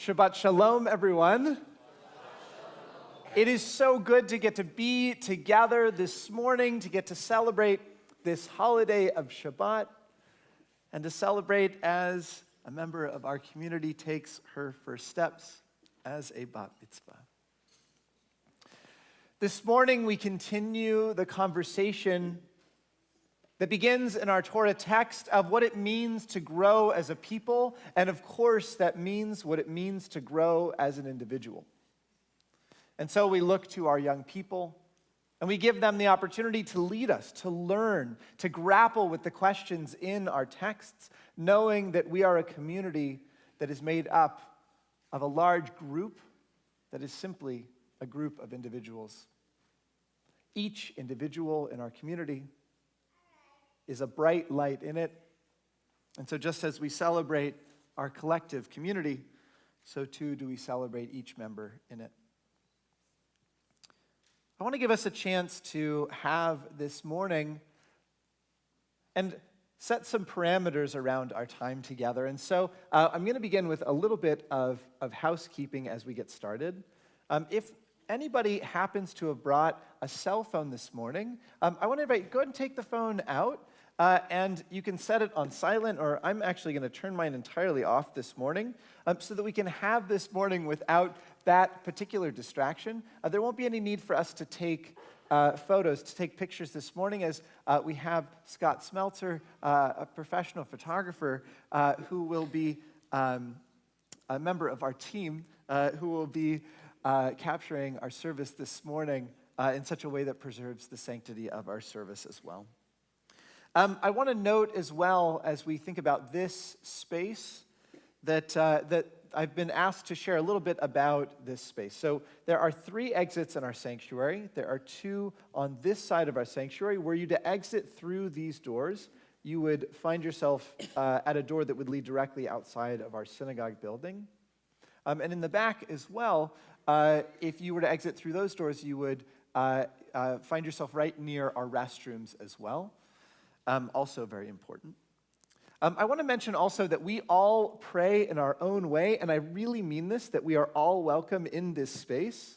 Shabbat shalom, everyone. It is so good to get to be together this morning, to get to celebrate this holiday of Shabbat, and to celebrate as a member of our community takes her first steps as a bat mitzvah. This morning, we continue the conversation that begins in our Torah text of what it means to grow as a people, and of course, that means what it means to grow as an individual. And so we look to our young people, and we give them the opportunity to lead us, to learn, to grapple with the questions in our texts, knowing that we are a community that is made up of a large group that is simply a group of individuals. Each individual in our community is a bright light in it. And so just as we celebrate our collective community, so too do we celebrate each member in it. I want to give us a chance to have this morning and set some parameters around our time together. And so I'm going to begin with a little bit of housekeeping as we get started. If anybody happens to have brought a cell phone this morning, I want to invite you, go ahead and take the phone out. And you can set it on silent, or I'm actually going to turn mine entirely off this morning so that we can have this morning without that particular distraction. There won't be any need for us to take photos, to take pictures this morning, as we have Scott Smelter, a professional photographer who will be a member of our team, who will be capturing our service this morning in such a way that preserves the sanctity of our service as well. I want to note as well, as we think about this space, that I've been asked to share a little bit about this space. So there are 3 exits in our sanctuary. There are 2 on this side of our sanctuary. Were you to exit through these doors, you would find yourself at a door that would lead directly outside of our synagogue building. And in the back as well, if you were to exit through those doors, you would find yourself right near our restrooms as well. Also very important. I want to mention also that we all pray in our own way, and I really mean this, that we are all welcome in this space,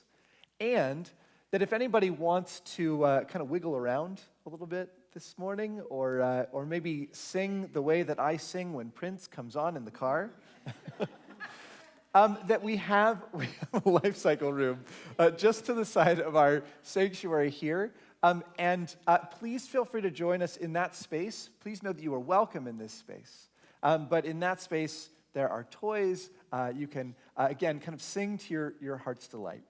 and that if anybody wants to kind of wiggle around a little bit this morning, or maybe sing the way that I sing when Prince comes on in the car, that we have a life cycle room just to the side of our sanctuary here. And please feel free to join us in that space. Please know that you are welcome in this space. But in that space, there are toys. You can, again, kind of sing to your heart's delight.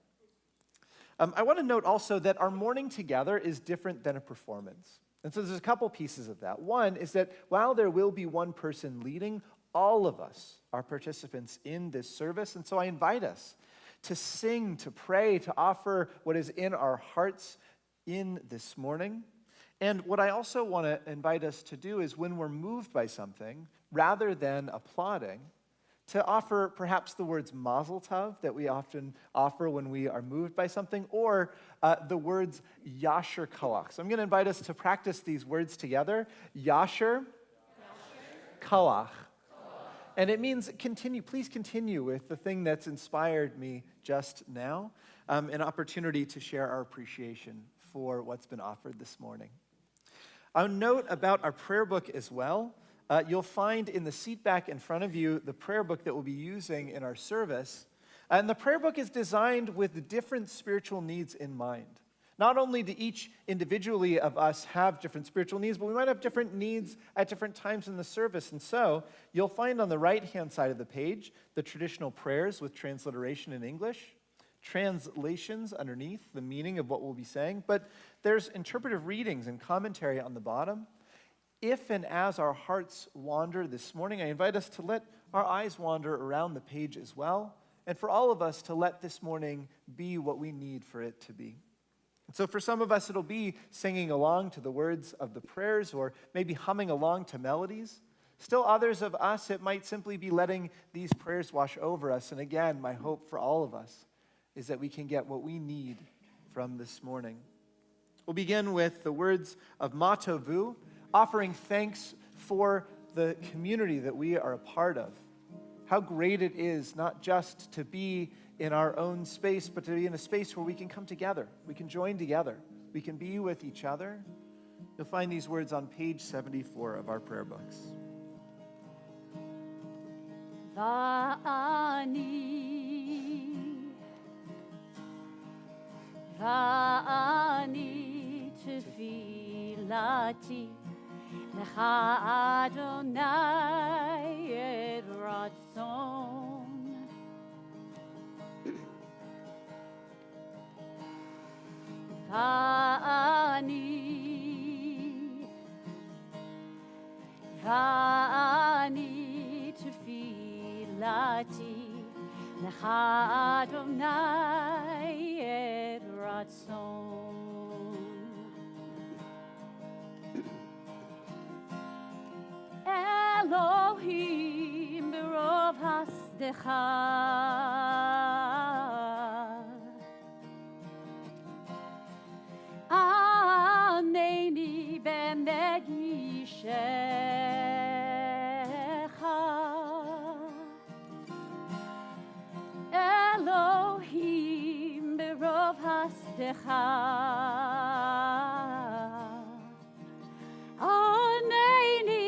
I want to note also that our morning together is different than a performance. And so there's a couple pieces of that. One is that while there will be one person leading, all of us are participants in this service. And so I invite us to sing, to pray, to offer what is in our hearts in this morning. And what I also want to invite us to do is, when we're moved by something, rather than applauding, to offer perhaps the words mazel tov that we often offer when we are moved by something, or the words yasher koach. So I'm going to invite us to practice these words together. Yasher koach. And it means continue. Please continue with the thing that's inspired me just now, an opportunity to share our appreciation for what's been offered this morning. A note about our prayer book as well. You'll find in the seat back in front of you the prayer book that we'll be using in our service. And the prayer book is designed with different spiritual needs in mind. Not only do each individually of us have different spiritual needs, but we might have different needs at different times in the service. And so you'll find on the right-hand side of the page the traditional prayers with transliteration in English, translations underneath the meaning of what we'll be saying, but there's interpretive readings and commentary on the bottom. If and as our hearts wander this morning, I invite us to let our eyes wander around the page as well, and for all of us to let this morning be what we need for it to be. And so for some of us, it'll be singing along to the words of the prayers, or maybe humming along to melodies. Still others of us, it might simply be letting these prayers wash over us. And again, my hope for all of us is that we can get what we need from this morning. We'll begin with the words of Ma Tovu, offering thanks for the community that we are a part of. how great it is not just to be in our own space, but to be in a space where we can come together, we can join together, we can be with each other. You'll find these words on page 74 of our prayer books. Va'ani tefilati lecha Adonai et ratzon. Va'ani tefilati lecha Adonai et ratzon. Elohim berov hasdecha Aneni bemegishecha Elohim berov hasdecha Aneni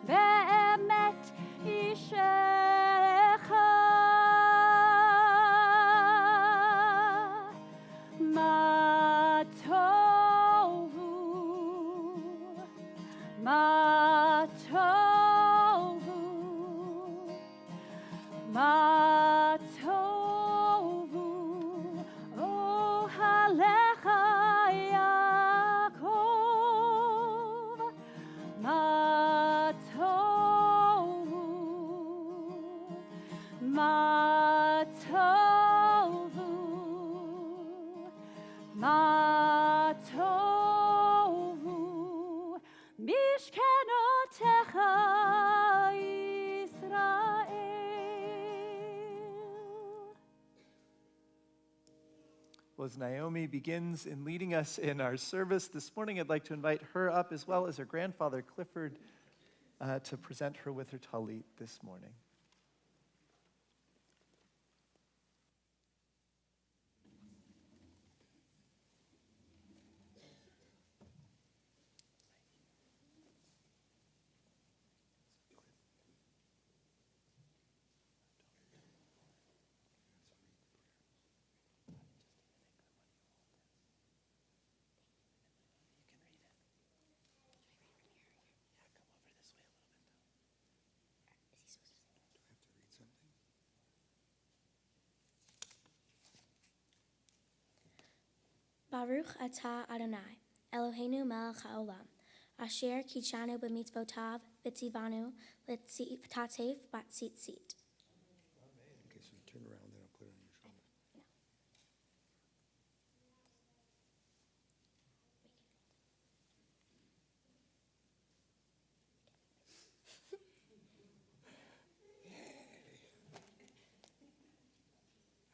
be'emet ishecha Ma tovu Ma tovu Ma tovu Oh halecha Yaakov Ma tovu Ma tovu Ma tovu Mishkenotecha Yisrael. Well, as Naomi begins in leading us in our service this morning, I'd like to invite her up as well as her grandfather, Clifford, to present her with her talit this morning. Baruch atah Adonai, Eloheinu melech haolam, asher kitshanu b'mitzvotav v'tzivanu l'tatev b'tzitzit. Okay, so you turn around, then I'll put it on your shoulder.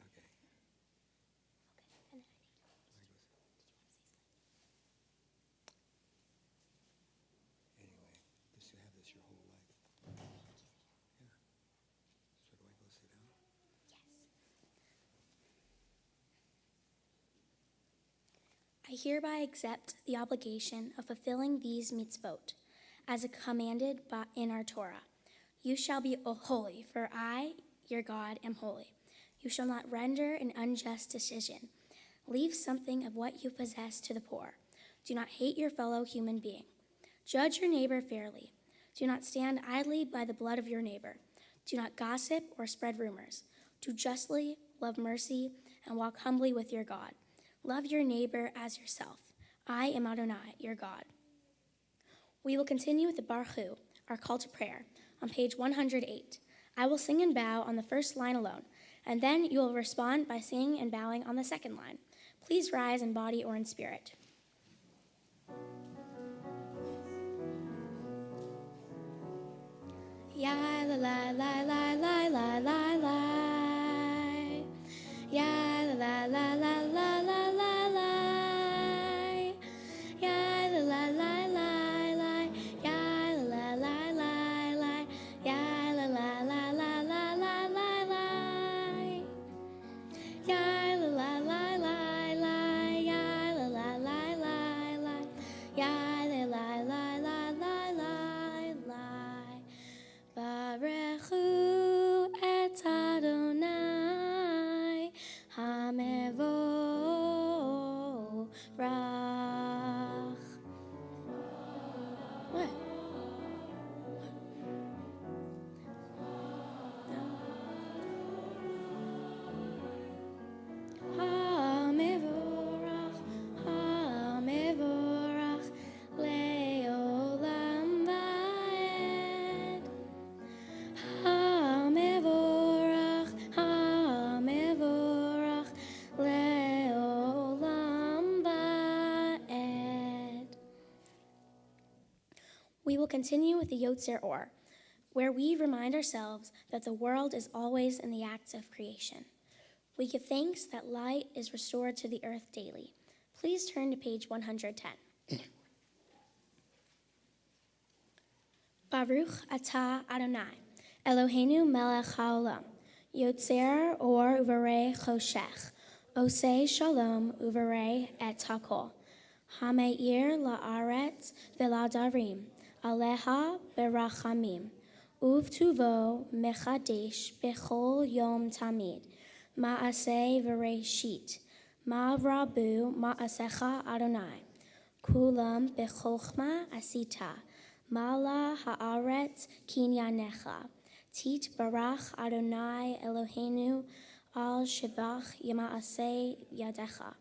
Okay. Anyway, just to have this your whole life. Yeah. So do I go sit down? I hereby accept the obligation of fulfilling these mitzvot, as commanded in our Torah. You shall be holy, for I, your God, am holy. You shall not render an unjust decision. Leave something of what you possess to the poor. Do not hate your fellow human being. Judge your neighbor fairly. Do not stand idly by the blood of your neighbor. Do not gossip or spread rumors. Do justly, love mercy, and walk humbly with your God. Love your neighbor as yourself. I am Adonai, your God. We will continue with the Baruch Hu, our call to prayer, on page 108. I will sing and bow on the first line alone, and then you will respond by singing and bowing on the second line. Please rise in body or in spirit. Ya la la la la la la la la. Ya la la la la la la la. Ya la la la la la. Ya la la la la la. Ya la la la la continue with the Yotzer Or, where we remind ourselves that the world is always in the act of creation. We give thanks that light is restored to the earth daily. Please turn to page 110. Baruch atah Adonai, Eloheinu melech haolam, Yotzer or uvarei choshech, Osei shalom uvarei et hakol, Hameir la'aretz v'ladarim, Aleha berachamim, Uvtuvo mechadesh bechol yom tamid, Ma'aseh v'reishit, Ma'rabu ma'asecha Adonai, Kulam bechokma asita, Mala haaretz kinyanecha, Tit barach Adonai Eloheinu al shevach yama'aseh yadecha,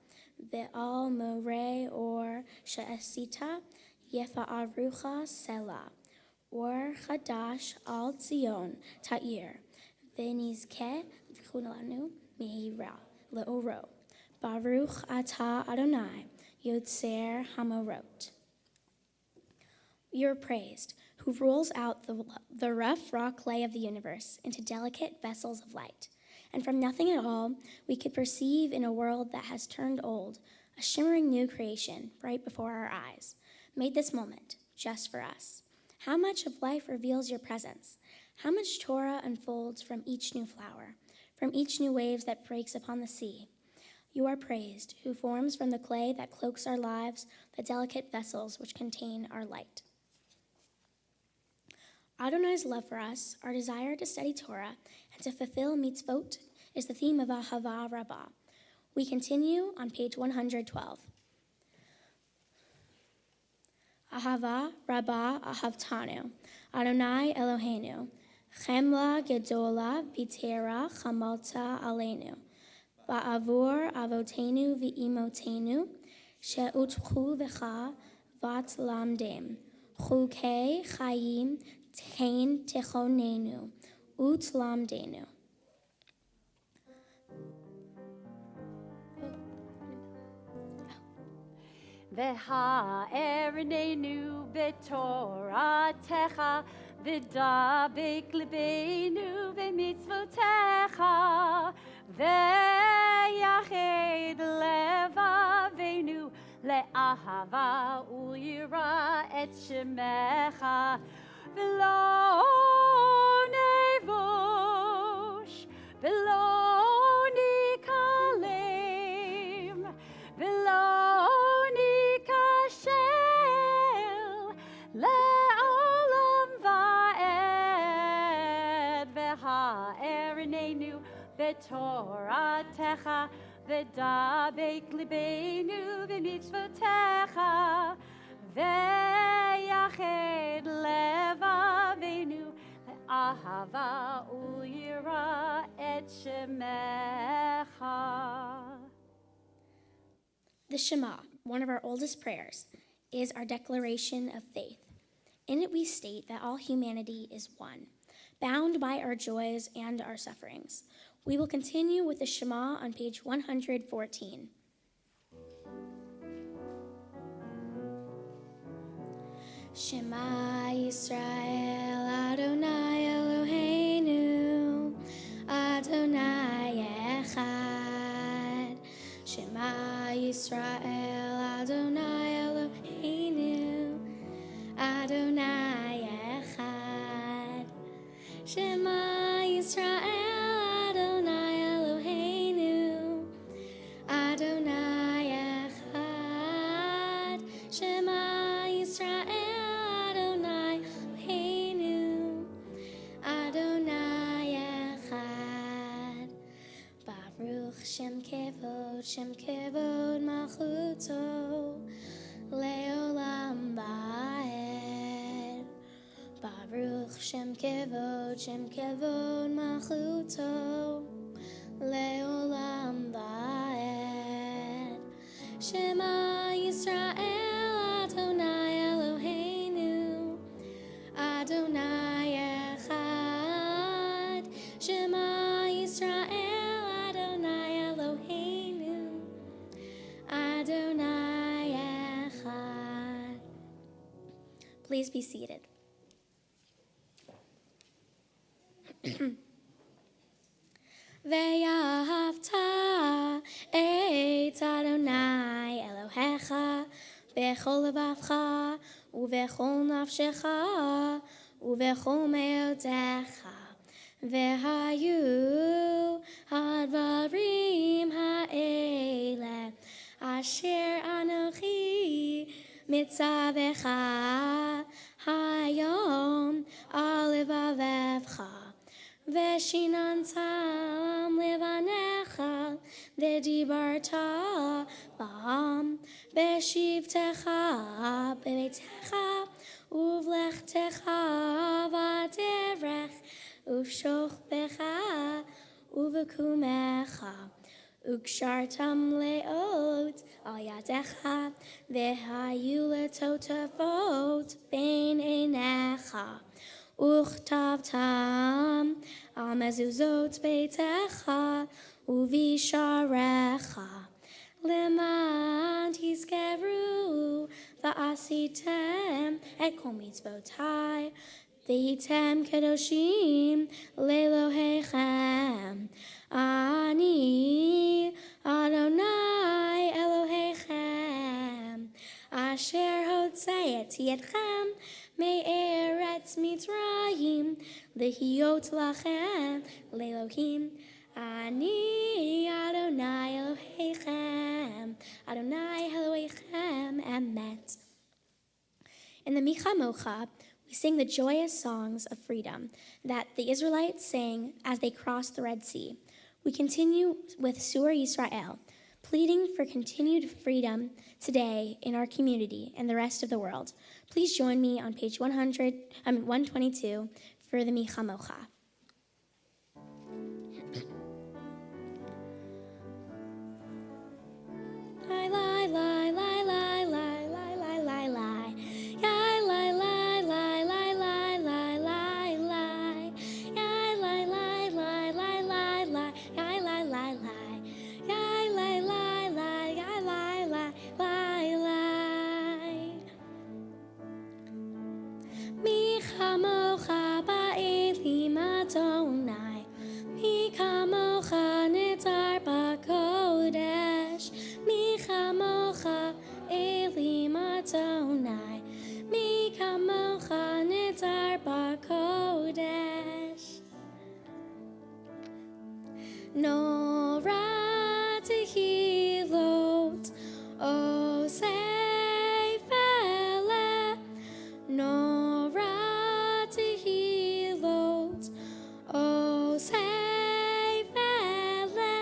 ve'al moreh or she'esita yefa'arucha selah, or chadash al Zion ta'ir, v'nizkeh v'chunanu mehira le'oro, Baruch atah Adonai Yotzer Hamorot. You are praised, who rolls out the rough raw clay of the universe into delicate vessels of light. And from nothing at all, we could perceive in a world that has turned old, a shimmering new creation right before our eyes, made this moment just for us. How much of life reveals your presence? How much Torah unfolds from each new flower, from each new wave that breaks upon the sea? You are praised, who forms from the clay that cloaks our lives the delicate vessels which contain our light. Adonai's love for us, our desire to study Torah and to fulfill mitzvot, is the theme of Ahava Rabbah. We continue on page 112. Ahava Rabbah Ahavtanu, Adonai Eloheinu, Chemla Gedola Vitera Chamalta Aleinu, Ba'avur Avotenu V'imotenu, She'utchu V'cha Vat Lamdem, Chukei Chayim Tein Techonenu, Ut Lamdenu. והארננו בתורתך, ודבק ליבנו במצוותיך, ויחד לבבינו לאהבה וליראה את שמך, ולא נבוש, ולא ניכלם, ולא ניכשל, לעולם ועד, והארננו בתורתך, ודבק ליבנו במצוותיך, ויחד לבבינו לאהבה וליראה את שמך. The Shema, one of our oldest prayers, is our declaration of faith. In it we state that all humanity is one, bound by our joys and our sufferings. We will continue with the Shema on page 114. Shema Yisrael Adonai Eloheinu Adonai Echad. Shema Yisrael Adonai Eloheinu Adonai Echad. Shema Yisrael Adonai Eloheinu Adonai Echad. Shema Yisrael Shem kevod malchuto leolam ba'ed. Baruch Shem kevod malchuto leolam ba'ed. Shema Yisrael Adonai Eloheinu Adonai Echad. Shema Yisrael Adonai Echad. Please be seated. ואהבת את אדוני אלוהיך בכל לבבך ובכל נפשך ובכל מאודך. והיו הדברים האלה אשר אנוכי מצווך היום על לבבך, ושיננתם לבניך ודיברת בם בשבתך בביתך ובלכתך בדרך ובשוכבך ובקומך, וקשרתם לאות על ידיך, והיו לטוטפות בין עיניך, וכתבתם על מזוזות ביתך ובשעריך, למען תזכרו ועשיתם את כל מצוותיי, והייתם קדושים לאלוהיכם. אני אדוני אלוהיכם, אשר הוצאתי ידכם מארץ מצרים, להיות לכם לאלוהים. אני אדוני אלוהיכם, אדוני אלוהיכם אמת. In the Micha Mocha, we sing the joyous songs of freedom that the Israelites sang as they crossed the Red Sea. We continue with Sur Yisrael, pleading for continued freedom today in our community and the rest of the world. Please join me on page 122 for the Micha Mocha. Nora tehilot o seifele, Nora tehilot o seifele,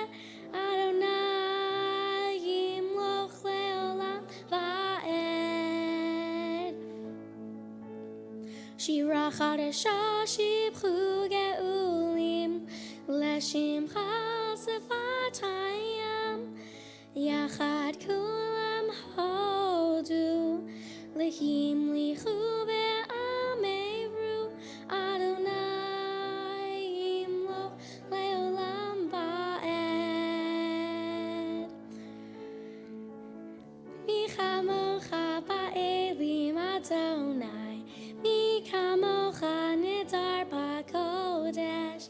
Adonai yimloch leolam va'ed. Shira chadasha shibchu geulim לשמך שפתיים, יחד כולם הודו, להמליכו ואמרו, אדוני ימלוך לעולם ועד. מי כמוך באלים אדוני, מי כמוך נדר בקודש,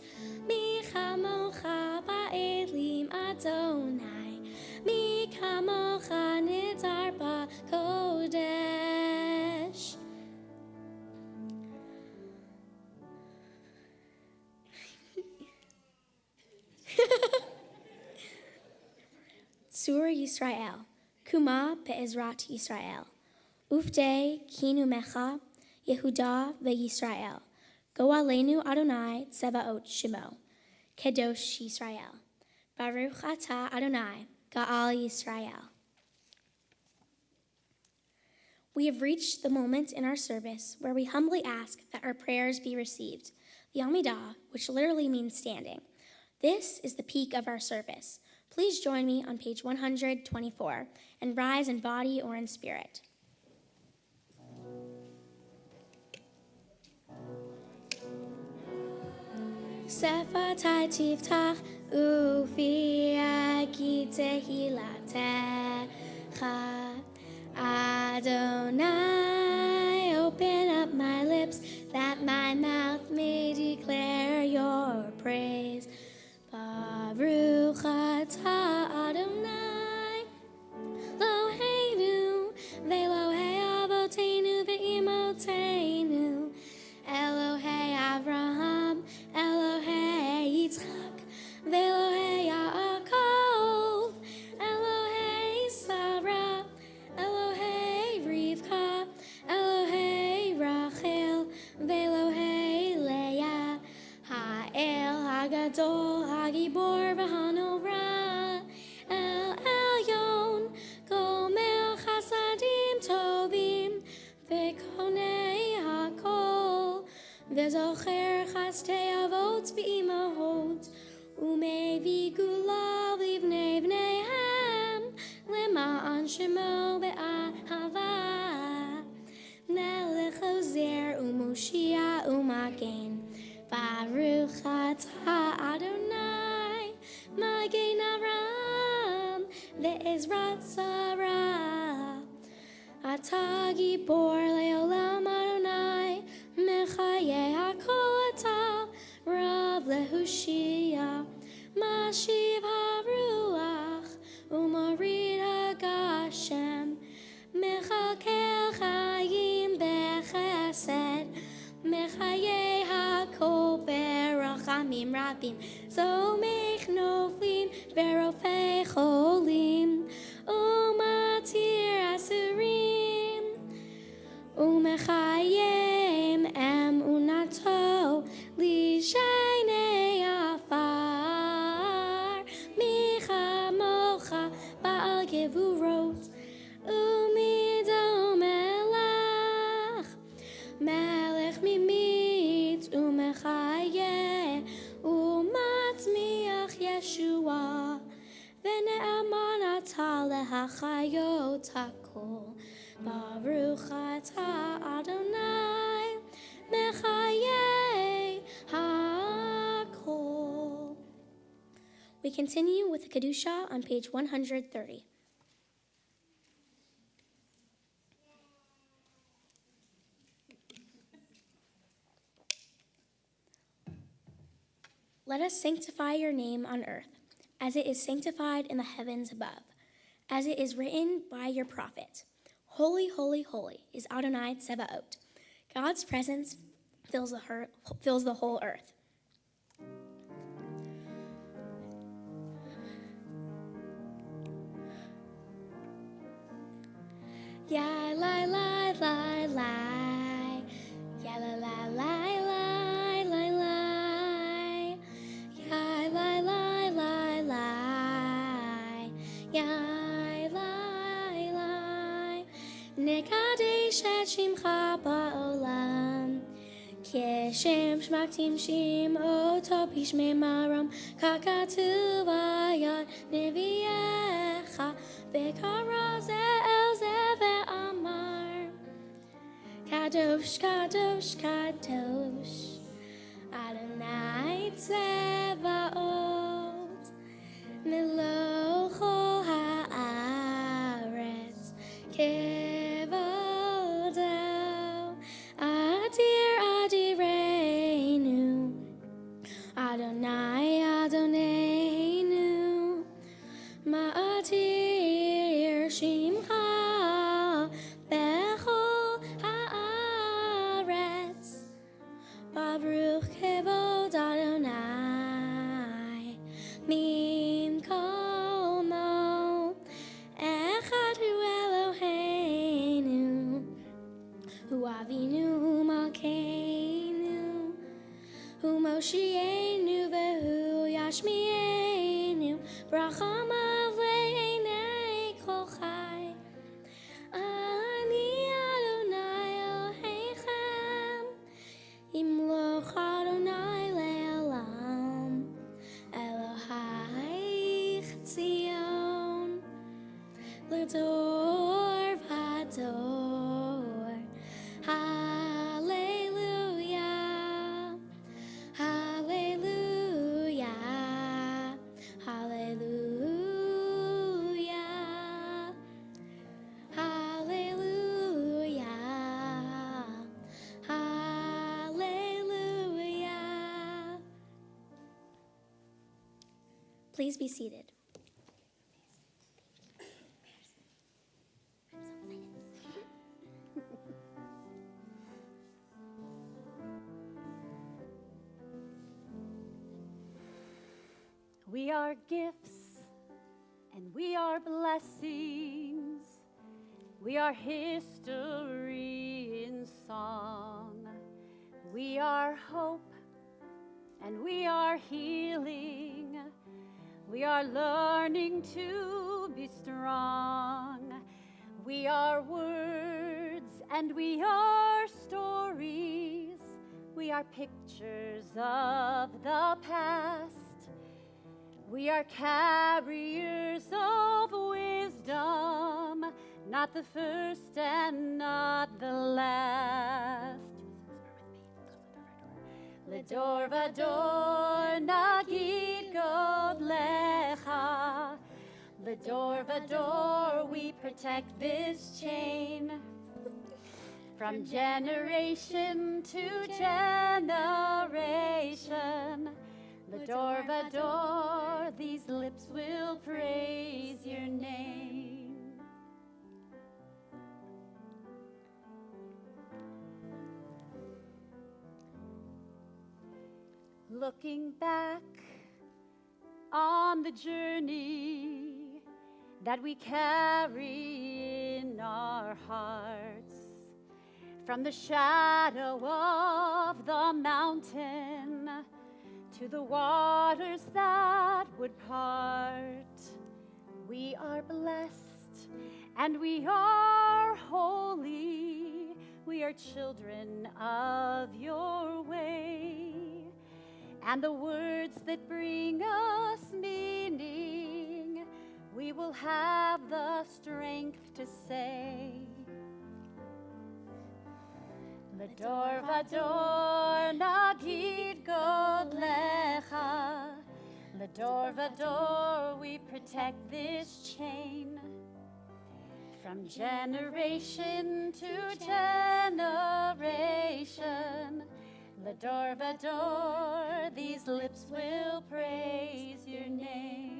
מי כמוך באלים אדוני, מי כמוך נדר בקודש. Sur Yisrael, Kuma be'ezrat Yisrael, Ufdei kinumecha Yehuda ve'Yisrael. Go Aleinu Adonai Tsevaot Shemo, Kedosh Yisrael. Baruch Atah Adonai, Ga'al Yisrael. We have reached the moment in our service where we humbly ask that our prayers be received, the Amidah, which literally means standing. This is the peak of our service. Please join me on page 124 and rise in body or in spirit. Sefatai tiftach ufi agi tehilatecha. Adonai, open up my lips that my mouth may declare your praise. Gadol Hagibor V'Hanora El Elyon Gomel Chasadim Tovim V'Konei Hakol V'Zocher Chastei Avot V'Imahot Umevi Gula Livnei V'Neihem Lema'an Shemo Be'ahava Melech Ozer U'Moshia U'Magen Baruch Atah Adonai Magen Avraham Ve'ezrat Sarah Atah Gibor Le'olam Adonai Mechaye HaKol Atah Rav Lehushia Mashiv HaRuach Umarid HaGashem Mechakel Chayim Bechesed Mechaye HaKol Berachamim Rabim Zomech Noflim Verofei Cholim Umatir Asurim Umechayim Emunato Lishaynei Afar Michamocha Baal Gevurot Umidom Melech Melech Mimit Umechaye Umatmiach Yeshua V'ne'aman Atah Lehachayot HaKol Baruch Atah Adonai Mechaye HaKol. We continue with the Kedusha on page 130. Let us sanctify your name on earth, as it is sanctified in the heavens above, as it is written by your prophet. Holy, holy, holy is Adonai Tsebaot. God's presence fills the whole earth. Ya la la la la, ya la la la la la la, ya la la la la, ya la la. Nekadesh et shimcha ba'olam, Keshem shmaktim shim oto bishmei maram, kakatuv ayat neviecha, v'kara ze'el ze ve'amar. Kadosh, kadosh, kadosh, Adonai Tsebaot, Melocho ha'aretz, Kevodo, Adir Adireinu, Adonai Adonenu, Ma'atir Shimcha, Bechol ha'aretz, Baruch Kevod Adonai, Min Kol Mo, Echad Hu Eloheinu, Hu Avinu, Hu Malkeinu, Hu Moshienu, Vehu Yashmienu, Brachamav Le'enei Kol Chai. Ani Adonai Elohechem, Imloch Adonai Le'olam, Elohai Tzion, L'dor v'ador. Hallelujah, hallelujah, hallelujah, hallelujah, hallelujah. Please be seated. We are gifts and we are blessings. We are history in song. We are hope and we are healing. We are learning to be strong. We are words and we are stories. We are pictures of the past. We are carriers of wisdom, not the first and not the last. Ledor vador nagid god lecha. Ledor vador, we protect this chain. From generation to generation. Ledor vador, these lips will praise your name. Looking back on the journey that we carry in our hearts, from the shadow of the mountain to the waters that would part, we are blessed and we are holy. We are children of your way. And the words that bring us meaning, we will have the strength to say. Ledor vador nagid god lecha. Ledor vador, we protect this chain. From generation to generation. Ledor vador, these lips will praise your name.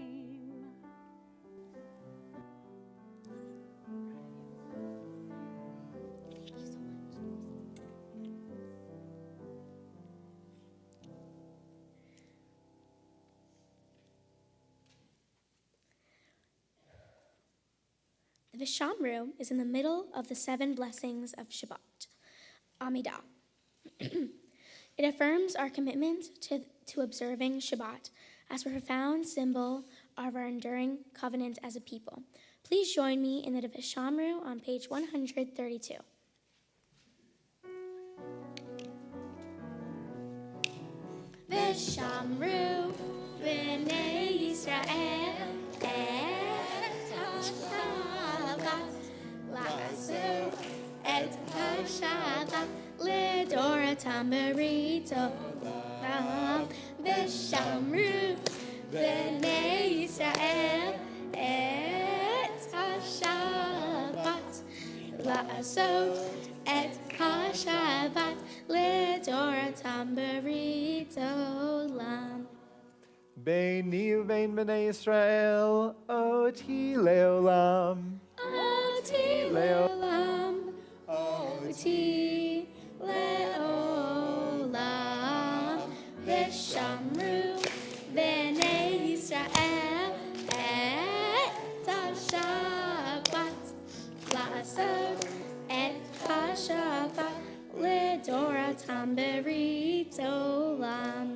The Vishamru is in the middle of the 7 blessings of Shabbat, Amidah. It affirms our commitment to observing Shabbat as a profound symbol of our enduring covenant as a people. Please join me in the Vishamru on page 132. Vishamru, B'nai Yisrael, et ha-Shabbat, la'asu et ha-Shabbat, L'doratam berito, Vishamru, B'nai Yisrael, et ha-Shabbat, la'asot et ha-Shabbat, L'doratam berito lam. Beini uvein b'nei Yisrael, oti leolam. Oti leolam, oti leolam. Vishamru, b'nei Yisrael, et ha-Shabbat, la'asot et ha-Shabbat, L'doratam berito lam.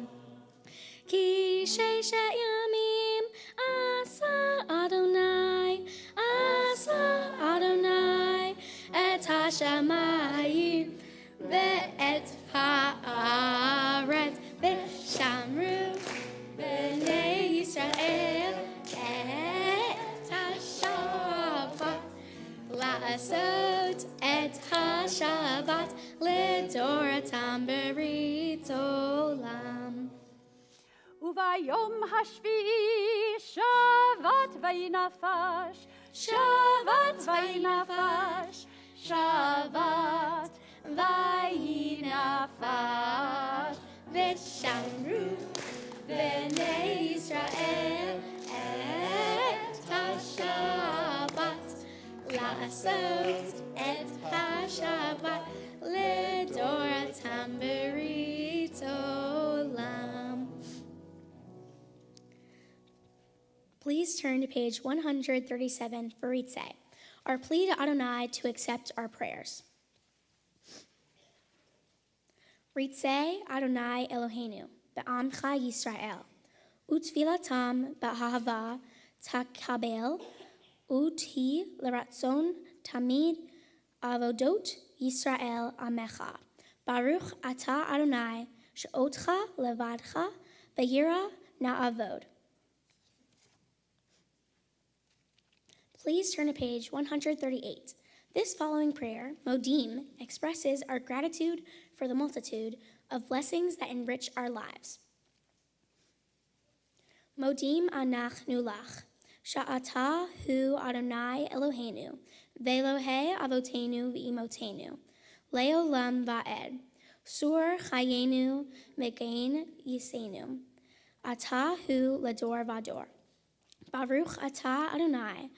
Ki sheishet yamim asa Adonai et hashamayim ve'et haaretz Vishamru b'nei Yisrael et ha-Shabbat la'asot et ha-Shabbat L'doratam berito lam. Uvayom hashvi shavat vayinafash, shavat vayinafash, shavat vayinafash. Vishamru b'nei Yisrael et ha-Shabbat la'asot et ha-Shabbat L'doratam berito lam. Please turn to page 137 for Ritzeh, our plea to Adonai to accept our prayers. Ritzeh Adonai Eloheinu, be'amcha Yisrael. Utfilatam ba'ahava takabel, uti l'ratzon tamid avodot Yisrael amecha. Baruch ata Adonai, she'otcha levadcha, v'yira na'avod. Please turn to page 138. This following prayer, Modim, expresses our gratitude for the multitude of blessings that enrich our lives. Modim anachnu lach, sha'ata hu Adonai Eloheinu, ve'Elohei avotenu v'imotenu, le'olam va'ed, sur chayenu megain yisenu, ata hu lador vador. Baruch ata Adonai,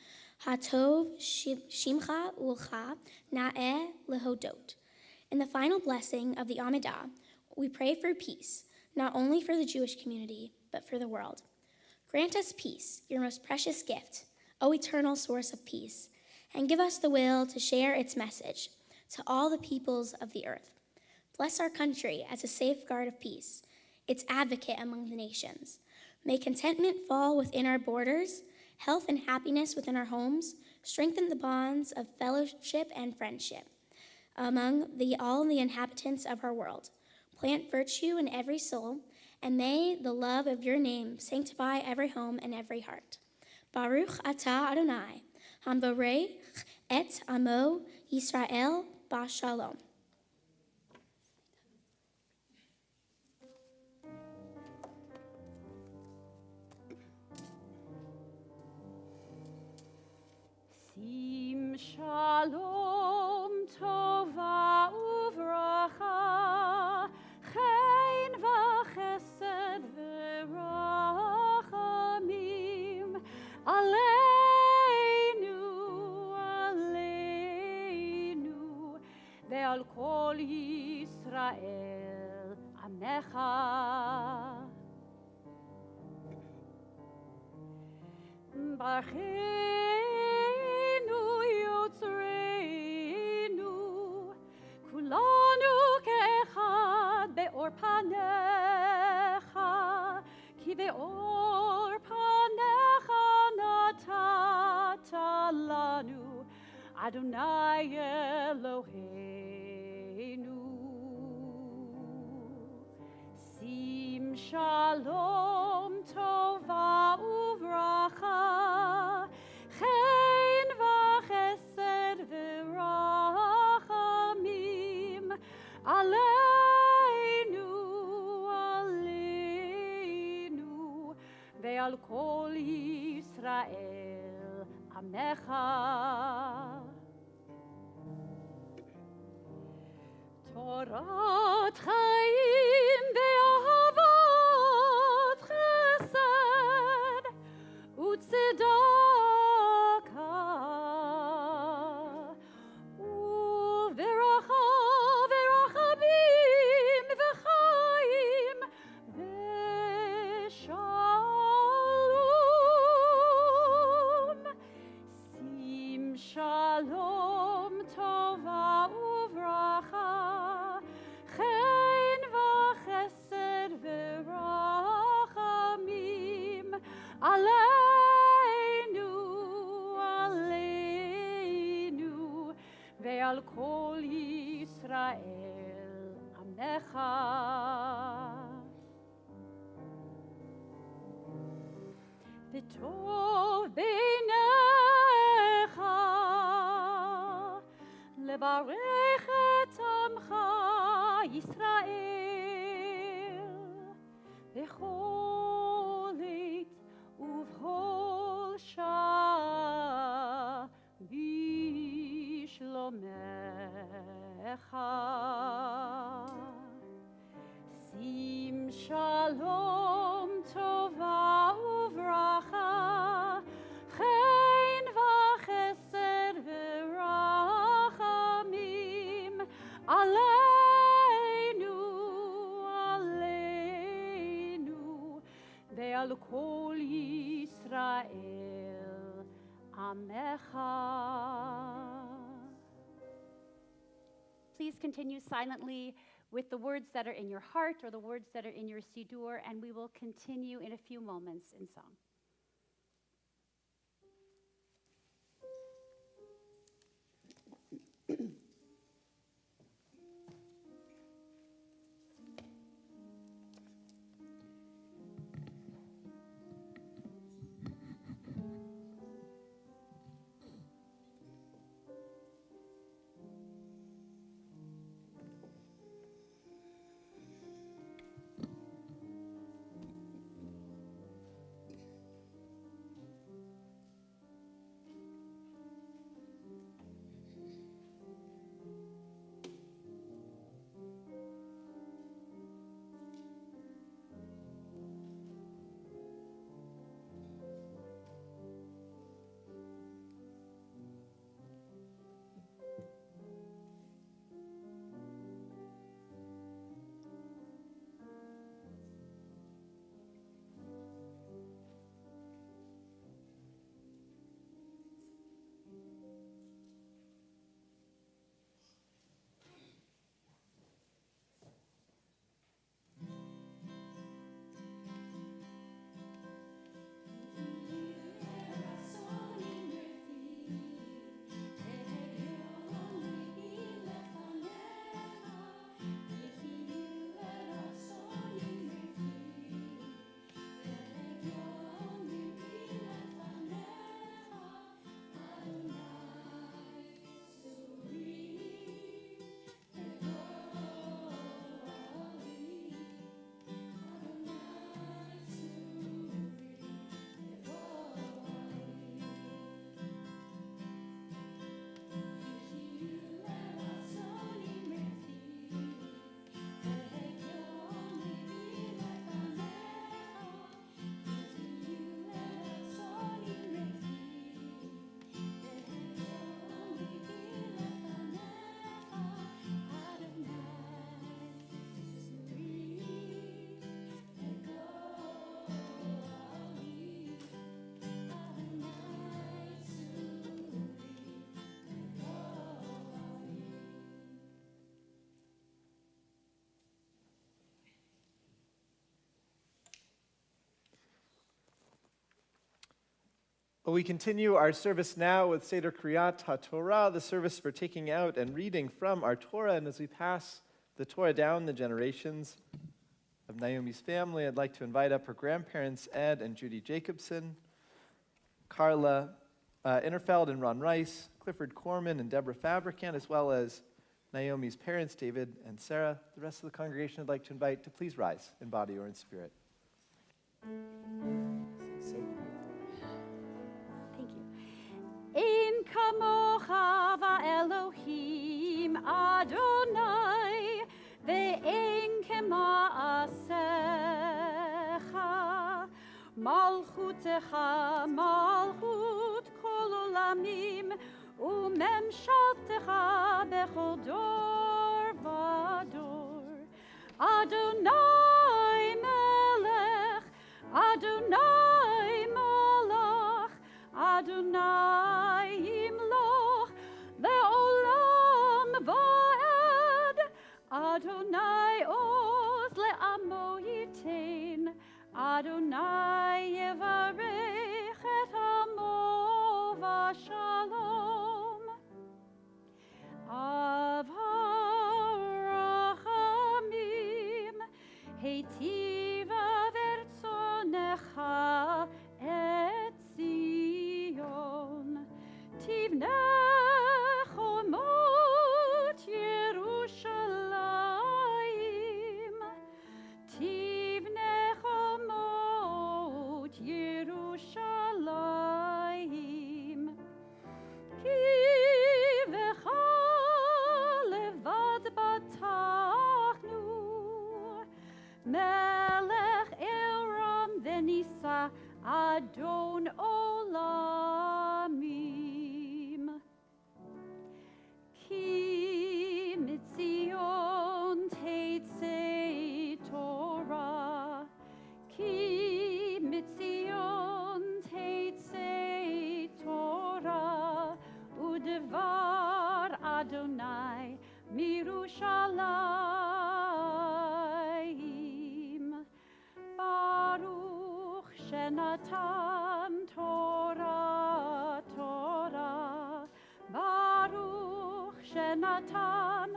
hatov shimcha ulcha na'eh lehodot. In the final blessing of the Amidah, we pray for peace, not only for the Jewish community, but for the world. Grant us peace, your most precious gift, O eternal source of peace, and give us the will to share its message to all the peoples of the earth. Bless our country as a safeguard of peace, its advocate among the nations. May contentment fall within our borders, health and happiness within our homes, strengthen the bonds of fellowship and friendship among all the inhabitants of our world. Plant virtue in every soul, and may the love of your name sanctify every home and every heart. Baruch atah Adonai, hamvorech et amo Yisrael b'shalom. Sim shalom tova uvracha, chen v'chesed v'rachamim, aleinu, aleinu, ve'al kol Yisrael amecha. Barchenu yotzreinu, kulanu ke'echad be'or panecha, ki be'or panecha natata lanu, Adonai Eloheinu. Sim shalom tova uvracha, chen v'chesed v'rachamim, aleinu, aleinu, ve'al kol Yisrael amecha. Torat chaim ve'ahavat chesed u'tzedaka u'veracha verachamim v'chaim ve'shalom. Sim shalom tova uvracha, chen v'chesed v'rachamim, aleinu, aleinu, ve'al kol Yisrael amecha. V'tov beinecha levarech et amcha Yisrael b'chol eit uv'chol shah b'shlomecha. Sim shalom tova uvracha, chen v'chesed v'rachamim, aleinu, aleinu, ve'al kol Yisrael amecha. Please continue silently with the words that are in your heart or the words that are in your siddur, and we will continue in a few moments in song. Well, we continue our service now with Seder Kriyat HaTorah, the service for taking out and reading from our Torah. And as we pass the Torah down the generations of Naomi's family, I'd like to invite up her grandparents, Ed and Judy Jacobson, Carla Innerfeld and Ron Rice, Clifford Corman and Deborah Fabricant, as well as Naomi's parents, David and Sarah. The rest of the congregation I'd like to invite to please rise in body or in spirit. So cool. Thank you. Ein kamocha va'Elohim Adonai ve'ein kema'asecha malchutecha malchut kol olamim u'memshaltecha bechol dor v'dor Adonai melech Adonai malach Adonai yimloch le'olam va'ed Adonai oz le'amo yitain Adonai yevarech et amo v'shalom Av ha'rachamim heitiva vertzonecha et Zion tivne chomot Yerushalayim tivne chomot Yerushalayim ki vecha levad batachnu melech Elram venisa Adon olamim ki mitzion teitzei Torah ki mitzion teitzei Torah udevar Adonai mirushalayim Shenatan Torah, Torah, Baruch Shenatan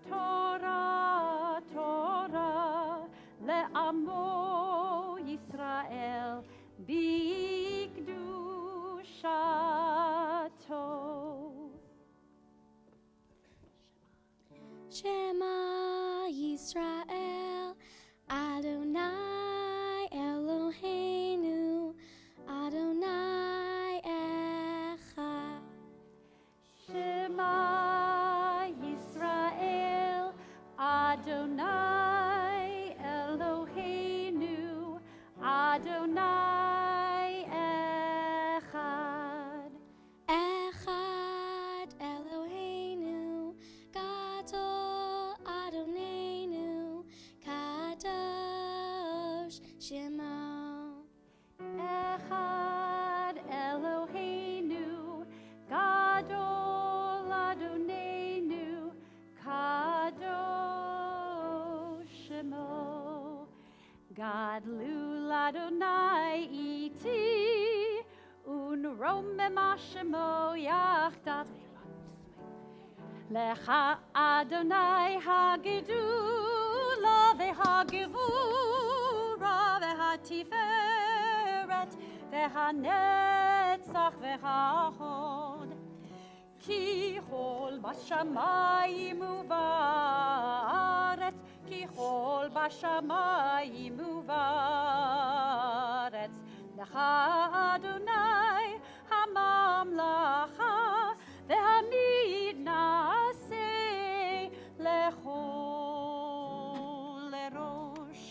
Torah, Torah, Le'amo Yisrael, Bikdushato. Shema Yisrael, Adonai Eloheinu, Adonai Echad. Shema Yisrael, Adonai Eloheinu, Adonai Echad. Echad Eloheinu, Gadol Adonenu, Kadosh Shema. Echad Eloheinu, Gadol Adonenu, Kadosh Shemo. Gadlu Adonai iti, unromem Shemo yachdav. Lecha Adonai hagidula vehagivura vehatiferet vehanetzach vehahod. Ki chol bashamayim uvaretz, ki chol bashamayim uvaretz. Lecha Adonai hamamlacha vehamid naseh lechol lerosh.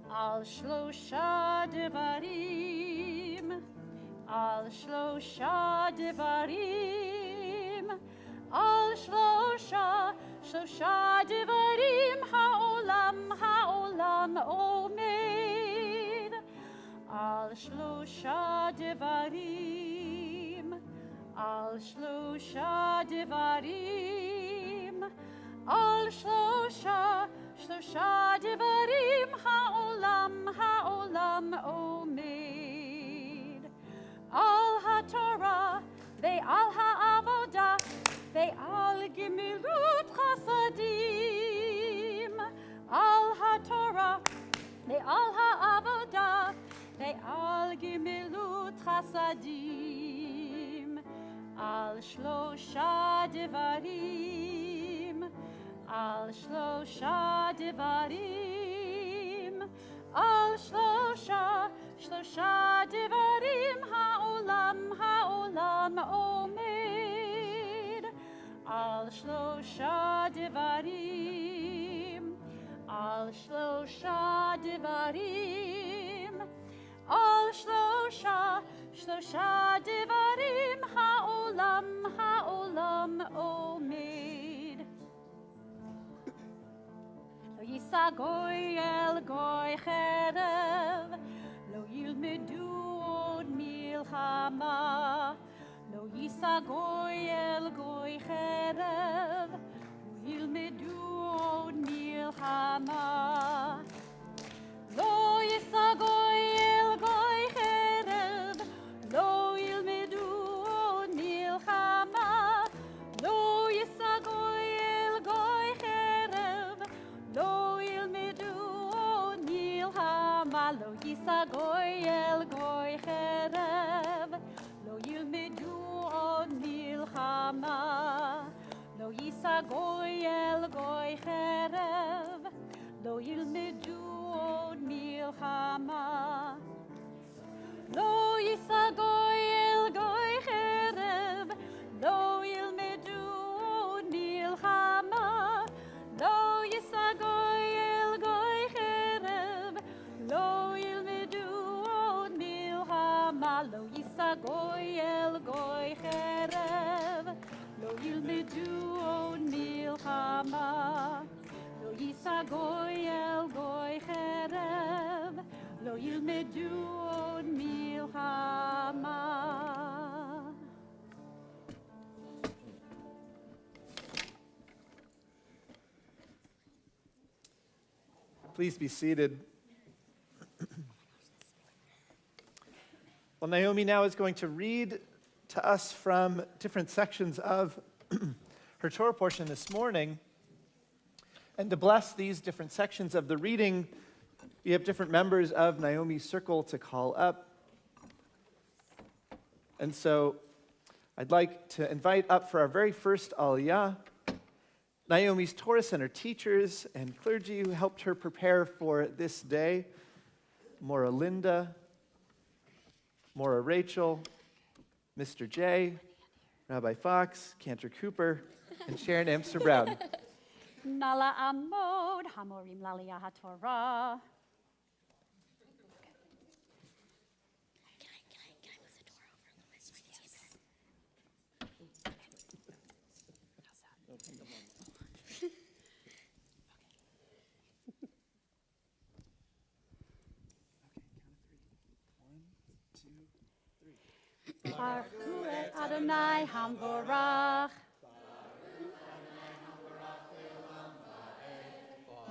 Al shlosha devarim, al shlosha devarim, al shlosha devarim ha'olam omed. Al shlosha devarim, al shlosha devarim, al shlosha devarim ha'olam omed. Al haTorah ve'al ha'avodah ve'al gemilut chasadim. Al haTorah ve'al ha'avodah ve'al gemilut chasadim. Al shlosha devarim, al shlosha devarim, al shlosha devarim ha'olam omed. Al shlosha devarim, al shlosha devarim, al shlosha devarim ha'olam omed. Lo yisa goy el goy cherev, lo yilmedu od milchama. Lo yisa goy el goy cherev, lo yilmedu od milchama. Lo yisa goy el goy cherev, lo yilmedu od milchama. Lo yisa goy el goy cherev, lo yilmedu od milchama. Lo yisa goy el goy cherev, lo yilmedu od milchama. Lo yisa goy el goy cherev, lo yilmedu od milchama. Lo yisa goy el goy cherev, lo yilmedu od milchama. Lo yisa goy el goy cherev, lo yilmedu od milchama. Lo yisa goy el goy cherev, lo yilmedu od milchama. Lo yisa goy el goy cherev, lo yilmedu od milchama. Please be seated. Well, Naomi now is going to read to us from different sections of her Torah portion this morning. And to bless these different sections of the reading, we have different members of Naomi's circle to call up. And so I'd like to invite up for our very first Aliyah, Naomi's Torah Center teachers and clergy who helped her prepare for this day, Maura Linda, Maura Rachel, Mr. J, Rabbi Fox, Cantor Cooper, and Sharon Amster Brown. Nala Amod Hamorim Laliyah HaTorah. Can I move the door over a little bit so I can see it better? Baruch et Adonai Hamvorach.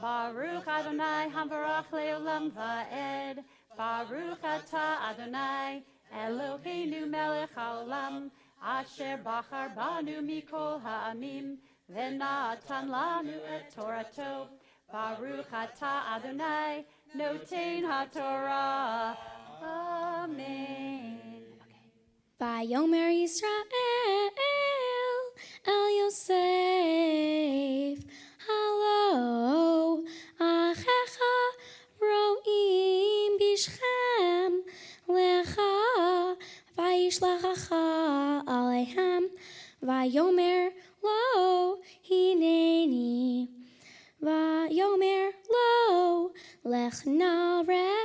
Baruch Adonai Hamvorach Leolam Va'ed. Baruch Ata Adonai Eloheinu Melech Haolam Asher Bachar Banu Mikol Ha'amim V'natan Lanu et Torato. Baruch Ata Adonai Notein HaTorah. Amen. Vayomer Yisrael El Yosef Halo Achecha Ro'im Bishchem Lecha Vayishlachacha Alehem Vayomer Lo Hineni Vayomer Lo Lech Narei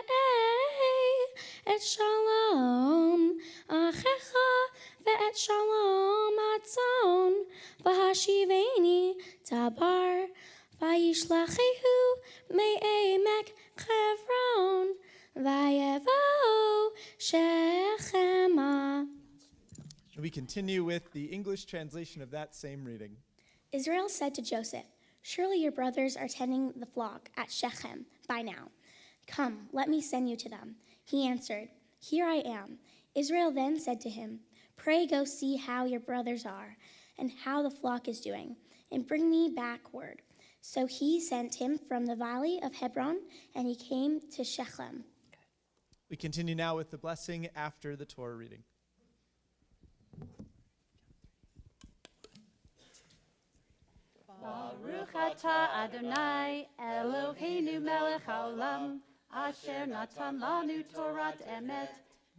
Et Shalom Achecha ve'et shalom atzon v'hashiveni tabar v'yishlachehu me'emek Chevron v'yevo Shechema. We continue with the English translation of that same reading. Israel said to Joseph, "Surely your brothers are tending the flock at Shechem by now. Come, let me send you to them." He answered, "Here I am." Israel then said to him, "Pray go see how your brothers are and how the flock is doing, and bring me back word." So he sent him from the valley of Hebron, and he came to Shechem. We continue now with the blessing after the Torah reading. Baruch Ata Adonai Eloheinu Melech Haolam Asher Natan Lanu Torat Emet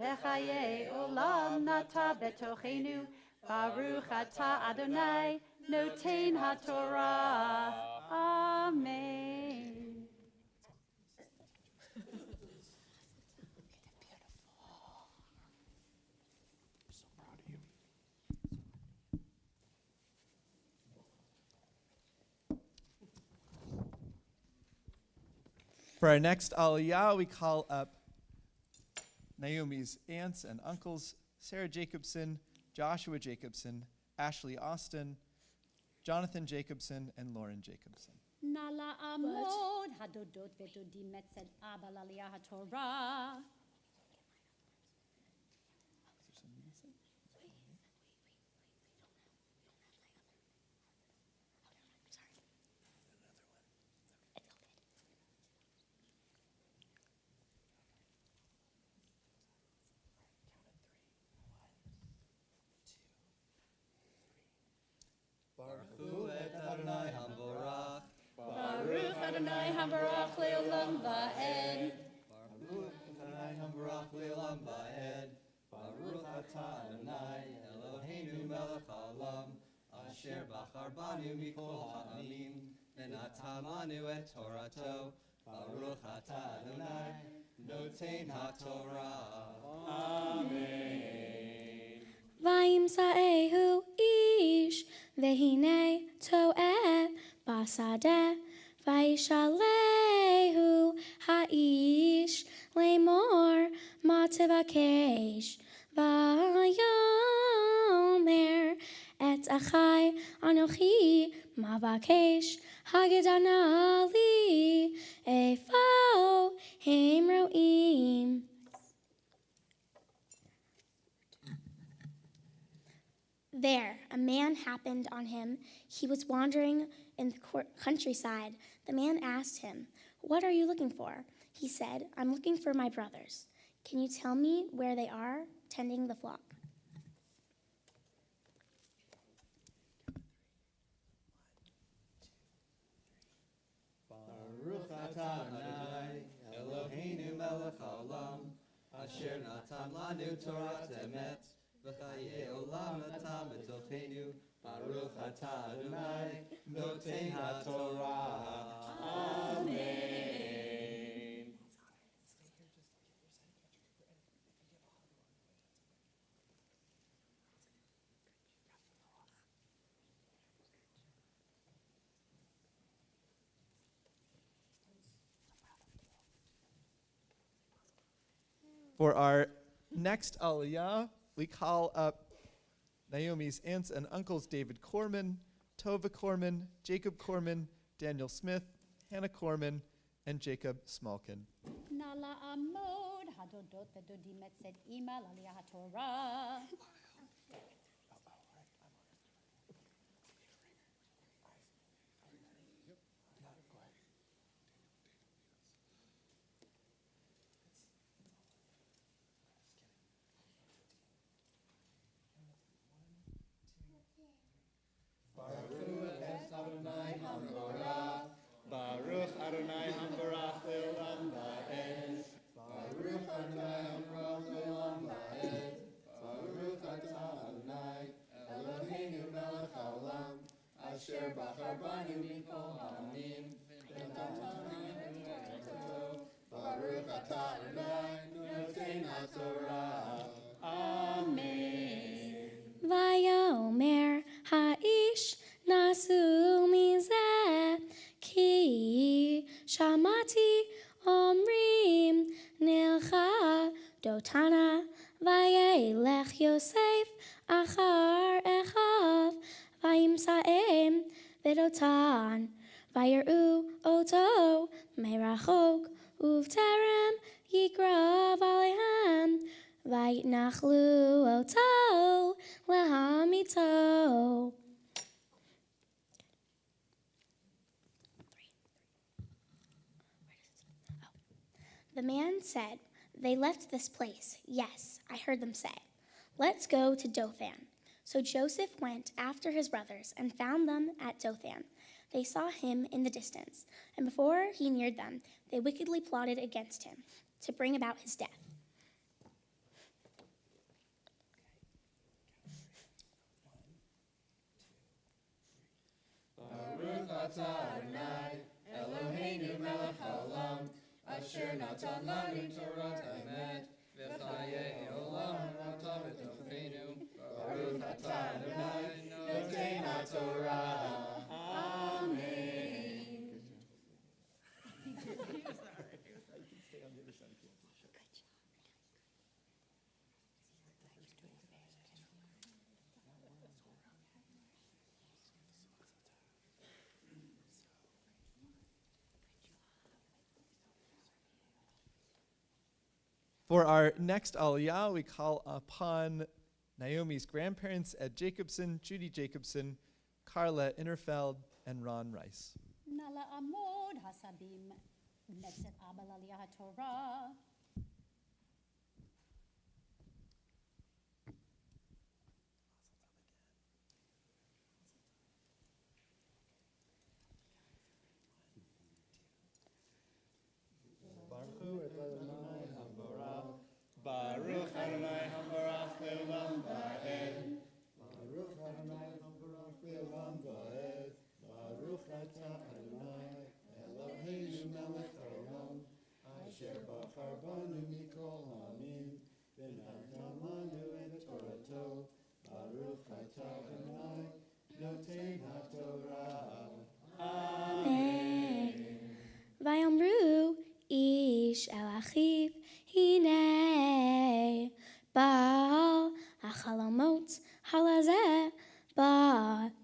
V'chayei Olam Nata Betochenu Baruch Ata Adonai Notein HaTorah. Amen. For our next Aliyah, we call up Naomi's aunts and uncles, Sarah Jacobson, Joshua Jacobson, Ashley Austin, Jonathan Jacobson, and Lauren Jacobson. Nala Amod Hadodot Vedodim Metzed Abba Laliyah HaTorah. Baruch Adonai Hambarach Leolam Va'ed. Baruch Adonai Hambarach Leolam Va'ed. Baruch Atah Adonai Eloheinu Melech Haolam Asher Bachar Banu Mikol Ha'amim V'natan Lanu et Torato. Baruch Atah Adonai Notein HaTorah. Amen. Vayimsa'ehu ish vehine to'eh basadeh vayishalehu ha'ish lemor ma tevakesh vayomer et achai anochi mavakesh hagedana li efo hem ro'im. there, a man happened on him. He was wandering in the countryside. The man asked him, "What are you looking for?" He said, "I'm looking for my brothers. Can you tell me where they are tending the flock?" Baruch atah Adonai, Eloheinu melech haolam, asher natan lanu Torat emet, v'chayei olam natan b'tocheinu. Baruch atah Adonai, noten haTorah. Amen. For our next aliyah, we call up Naomi's aunts and uncles David Corman, Tova Corman, Jacob Corman, Daniel Smith, Hannah Corman, and Jacob Smolkin. Nala amod hadodot vedodim etzed ima laliyah haTorah. Baruch Adonai Hambarach Le'olam Va'ed. Baruch Adonai Hambarach Le'olam Va'ed. Baruch atah Adonai, Eloheinu melech haolam, asher bachar banu mikol ha'amim, v'natanu b'torto. Baruch atah Adonai, noten haTorah. Amen. Vayomer ha'ish nasu mizeh ki shamati omrim nilcha dotana vayelech Yosef achar echav vayimsaem vedotan vayeru oto merachok uvterem yikrav alehem vayitnachlu oto lehamito. The man said, "They left this place. Yes, I heard them say, 'Let's go to Dothan.' So Joseph went after his brothers and found them at Dothan. They saw him in the distance, and before he neared them, they wickedly plotted against him to bring about his death. Baruch atah Adonai, Eloheinu melech haolam, asher natan lanu Torat emet, v'chayei olam natan b'tocheinu. Baruch atah Adonai, noten haTorah. Amen. For our next aliyah, we call upon Naomi's grandparents, Ed Jacobson, Judy Jacobson, Carla Innerfeld, and Ron Rice. Nala amod hasabim metzed abba laliyah haTorah. Baruch Adonai Hambarach Le'olam Va'ed. Baruch Adonai Hambarach Le'olam Va'ed. Baruch atah Adonai, Eloheinu melech haolam, asher bachar banu mikol ha'amim, v'natan lanu et Torato. Baruch atah Adonai, noten haTorah. Amen. Vayomru ish el achiv hinei baal hachalomot halazeh ba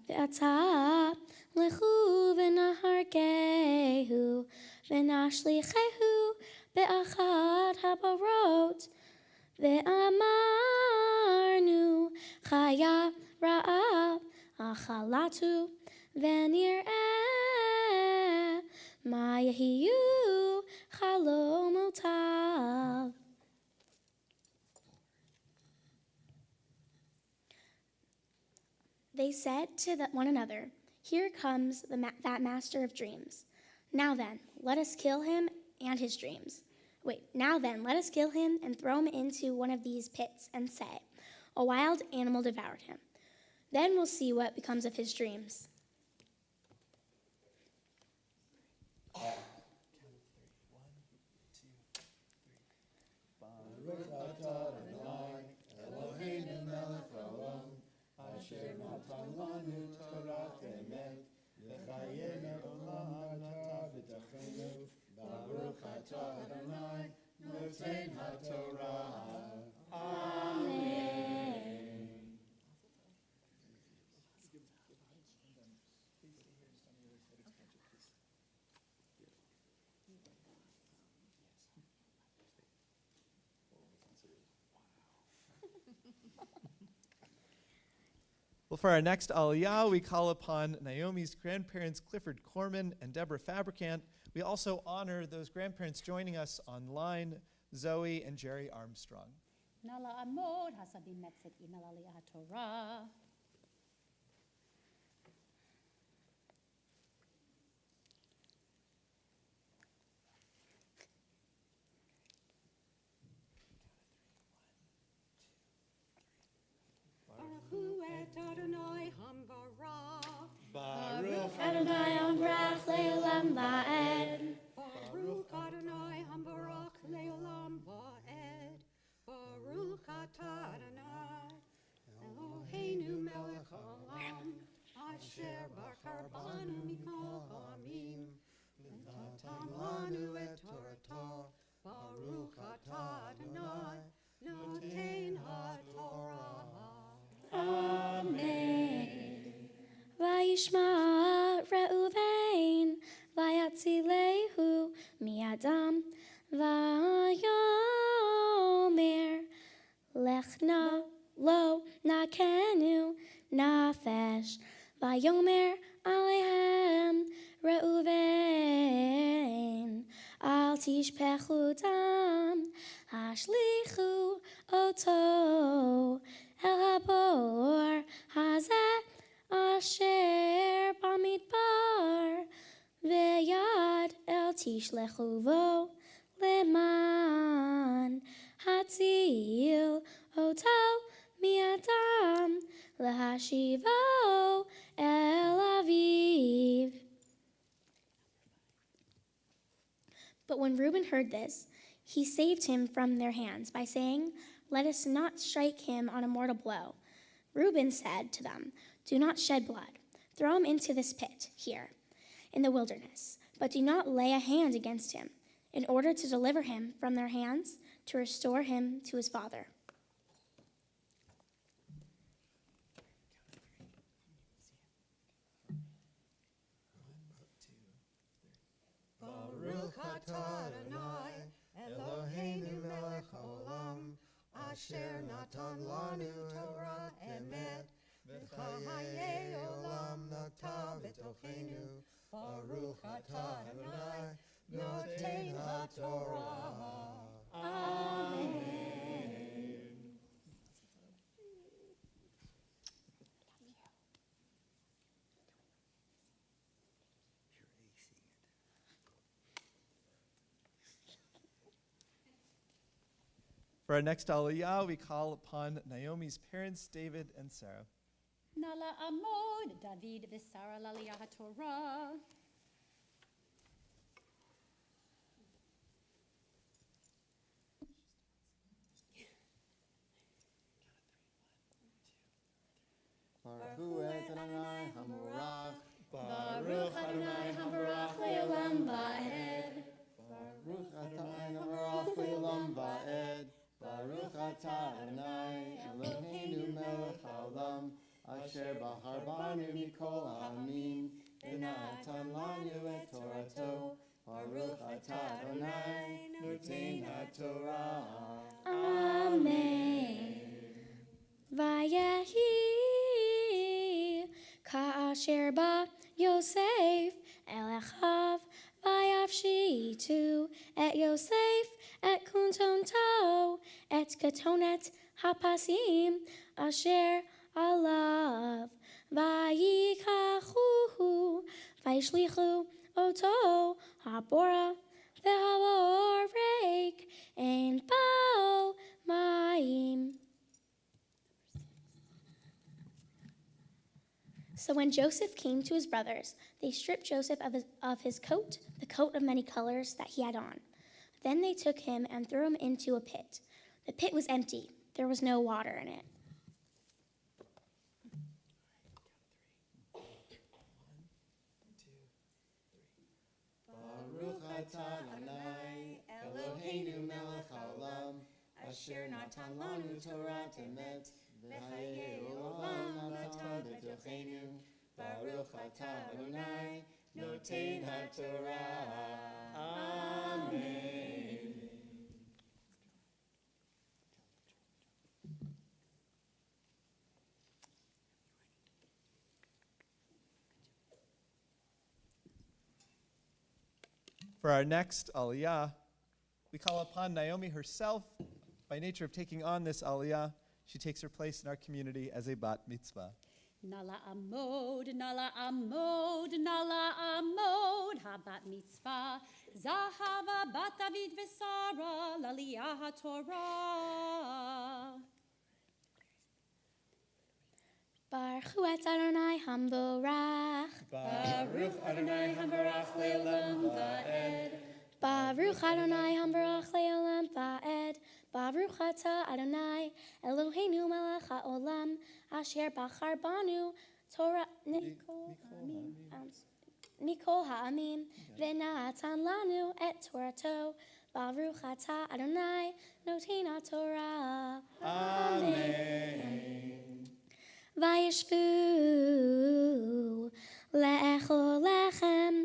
ve'ata lechu v'naharkehu v'nashlichehu be'achad habarot ve'amarnu chaya ra'a Halatu Venir'eh Ma Yehiyu Chalomotav. They said to one another, "Here comes that master of dreams. Now then, let us kill him and his dreams. Now then, let us kill him and throw him into one of these pits and say, 'A wild animal devoured him.' Then we'll see what becomes of his dreams." Baruch atah Adonai, Eloheinu melech haolam, asher natan lanu Torah emet, v'chayenu olam atah b'tachenu. Baruch atah Adonai, noten haTorah. Amen. Well, for our next Aliyah, we call upon Naomi's grandparents, Clifford Corman and Deborah Fabricant. We also honor those grandparents joining us online, Zoe and Jerry Armstrong. Nala amod hasabim metzet inalali Torah. Baruch et Adonai hambarach. Baruch Adonai Ambrach Leolam Va'ed. Baruch Adonai hambarach leolam va'ed. Baruch atah Adonai Eloheinu melech haolam, asher bachar banu mikol ha'amim, v'natan lanu et Torah. Baruch atah Adonai noten haTorah. Amen. Vayishma Reuven, Vayatzilehu mi'adam, Vayomer Lechna lo nakenu nafesh, Vayomer Alehem Reuven, Al tishpechu dam, Hashlichu oto El habor hazeh asher bamidbar, veyad el tishlechu vo leman hatzil oto miadam lahashivo el aviv. But when Reuben heard this, he saved him from their hands by saying, "Let us not strike him on a mortal blow." Reuben said to them, "Do not shed blood. Throw him into this pit here in the wilderness, but do not lay a hand against him, in order to deliver him from their hands, to restore him to his father." Baruch atah Adonai, Eloheinu melech haolam, asher natan lanu Torah emet, v'chayei olam nata b'tochenu. Baruch atah Adonai, noten haTorah. Amen. For our next Aliyah, we call upon Naomi's parents, David and Sarah. Nala amod David v'Sara laliyah Torah. Baruch et Adonai hamurach. Baruch Adonai Hambarach Leolam Va'ed. Baruch atah hamurach le'olam va'ed. Baruch atah Adonai, Eloheinu melech haolam, asher bachar banu mikol ha'amim, v'natan lanu et Torato. Baruch atah Adonai, noten haTorah. Amen. Vayehi Ka asher ba Yosef el Echav vayavshitu et Yosef et kuntonto et katonet hapasim asher alav vayikachuhu vayishlichu oto habora vehavorek and bao maim. So when Joseph came to his brothers, they stripped Joseph of his coat, the coat of many colors that he had on. Then they took him and threw him into a pit. The pit was empty. There was no water in it. Baruch atah Adonai Eloheinu melech haolam asher natan lanu Torah emet v'chayei olam natan b'tocheinu. Baruch atah Adonai noten haTorah. Amen. For our next aliyah, we call upon Naomi herself. By nature of taking on this aliyah, she takes her place in our community as a bat mitzvah. Nala amod, nala amod, nala amod, habat mitzvah, zahava bat David v'Sara, laliyah haTorah. Baruch hu et Adonai hamborach. Baruch Adonai hambarach le'olam va'ed. Baruch Adonai hambarach le'olam va'ed. Baruch atah Adonai Eloheinu melech haolam asher bachar banu Torah mikol ha'amim v'natan lanu et Torato. Baruch atah Adonai noten haTorah. Amen. Vayishvu le'echol lechem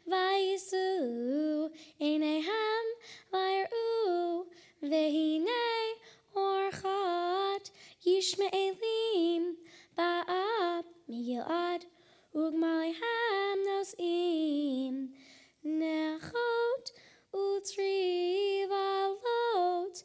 vayisu einehem vayir'u v'hinei orchat yishme'elim ba'ab migilad ugmalehem nosim nechot utzri valot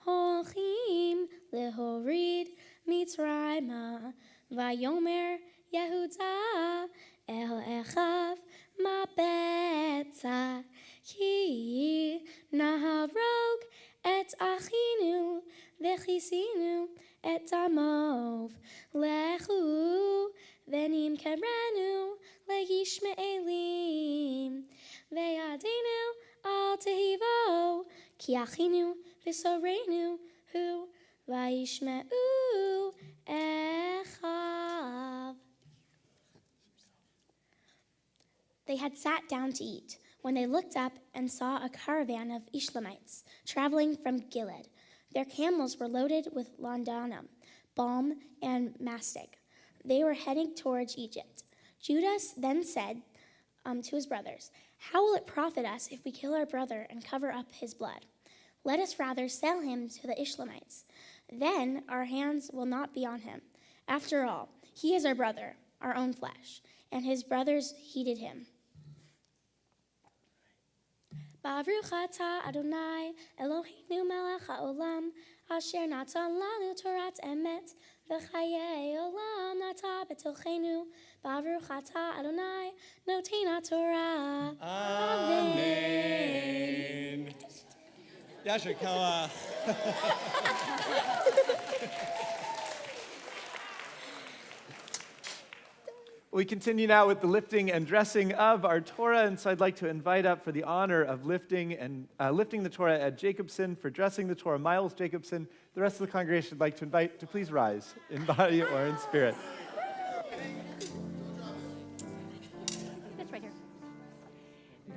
holchim lehorid mitzrayma vayomer Yehuda el echav ma'betza ki naharog et achinu v'chisinu et amov lechu v'nim kerenu le'yishme'elim ve'yadenu al tehivo ki achinu v'sorenu hu v'yishme'u echav. They had sat down to eat when they looked up and saw a caravan of Ishlamites traveling from Gilead. Their camels were loaded with laudanum, balm, and mastic. They were heading towards Egypt. Judas then said to his brothers, "How will it profit us if we kill our brother and cover up his blood? Let us rather sell him to the Ishlamites. Then our hands will not be on him. After all, he is our brother, our own flesh." And his brothers heeded him. Baruch atah Adonai Eloheinu melech haolam asher natan lanu Torat emet v'chayei olam nata b'tocheinu. Baruch atah Adonai noten haTorah. Amen. Yasher koach. We continue now with the lifting and dressing of our Torah, and so I'd like to invite up for the honor of lifting the Torah at Jacobson, for dressing the Torah, Miles Jacobson. The rest of the congregation I'd like to invite to please rise in body or in spirit. This right here.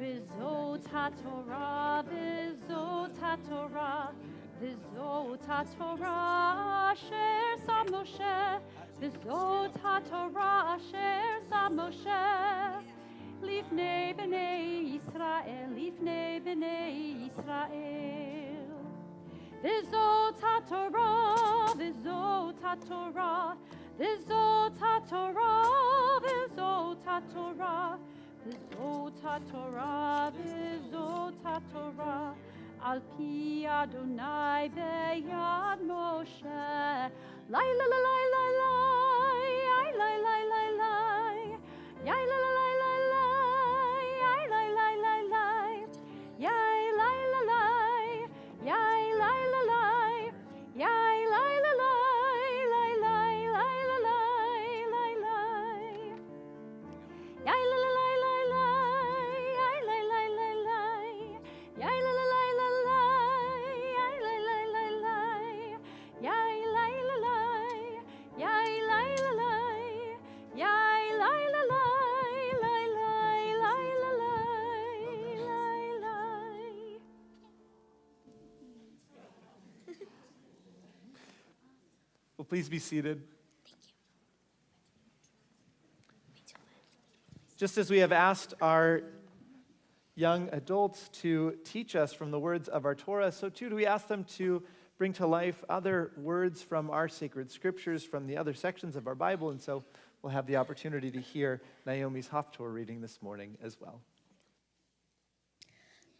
V'zot haTorah, v'zot haTorah, v'zot haTorah asher sa Moshe, v'zot haTorah asher sa Moshe, lifnei b'nei Yisrael, lifnei b'nei Yisrael. V'zot haTorah, v'zot haTorah, V'zot haTorah, v'zot haTorah, v'zot haTorah, v'zot haTorah, al pi Adonai beyad Moshe. Lai la la lai lai lai, ai lai lai lai lai, yai la la lai lai lai, ai lai lai lai lai, yai lai la lai, yai lai la lai, yai lai la lai, lai lai lai la lai, lai lai, yai la la lai lai lai, ai lai lai lai lai, yai la la lai la lai, ai lai lai lai lai, yai lai la lai, yai lai la lai, yai lai la lai, lai lai lai la lai, lai lai. Well, please be seated. Just as we have asked our young adults to teach us from the words of our Torah, so too do we ask them to bring to life other words from our sacred scriptures, from the other sections of our Bible, and so we'll have the opportunity to hear Naomi's Haftorah reading this morning as well.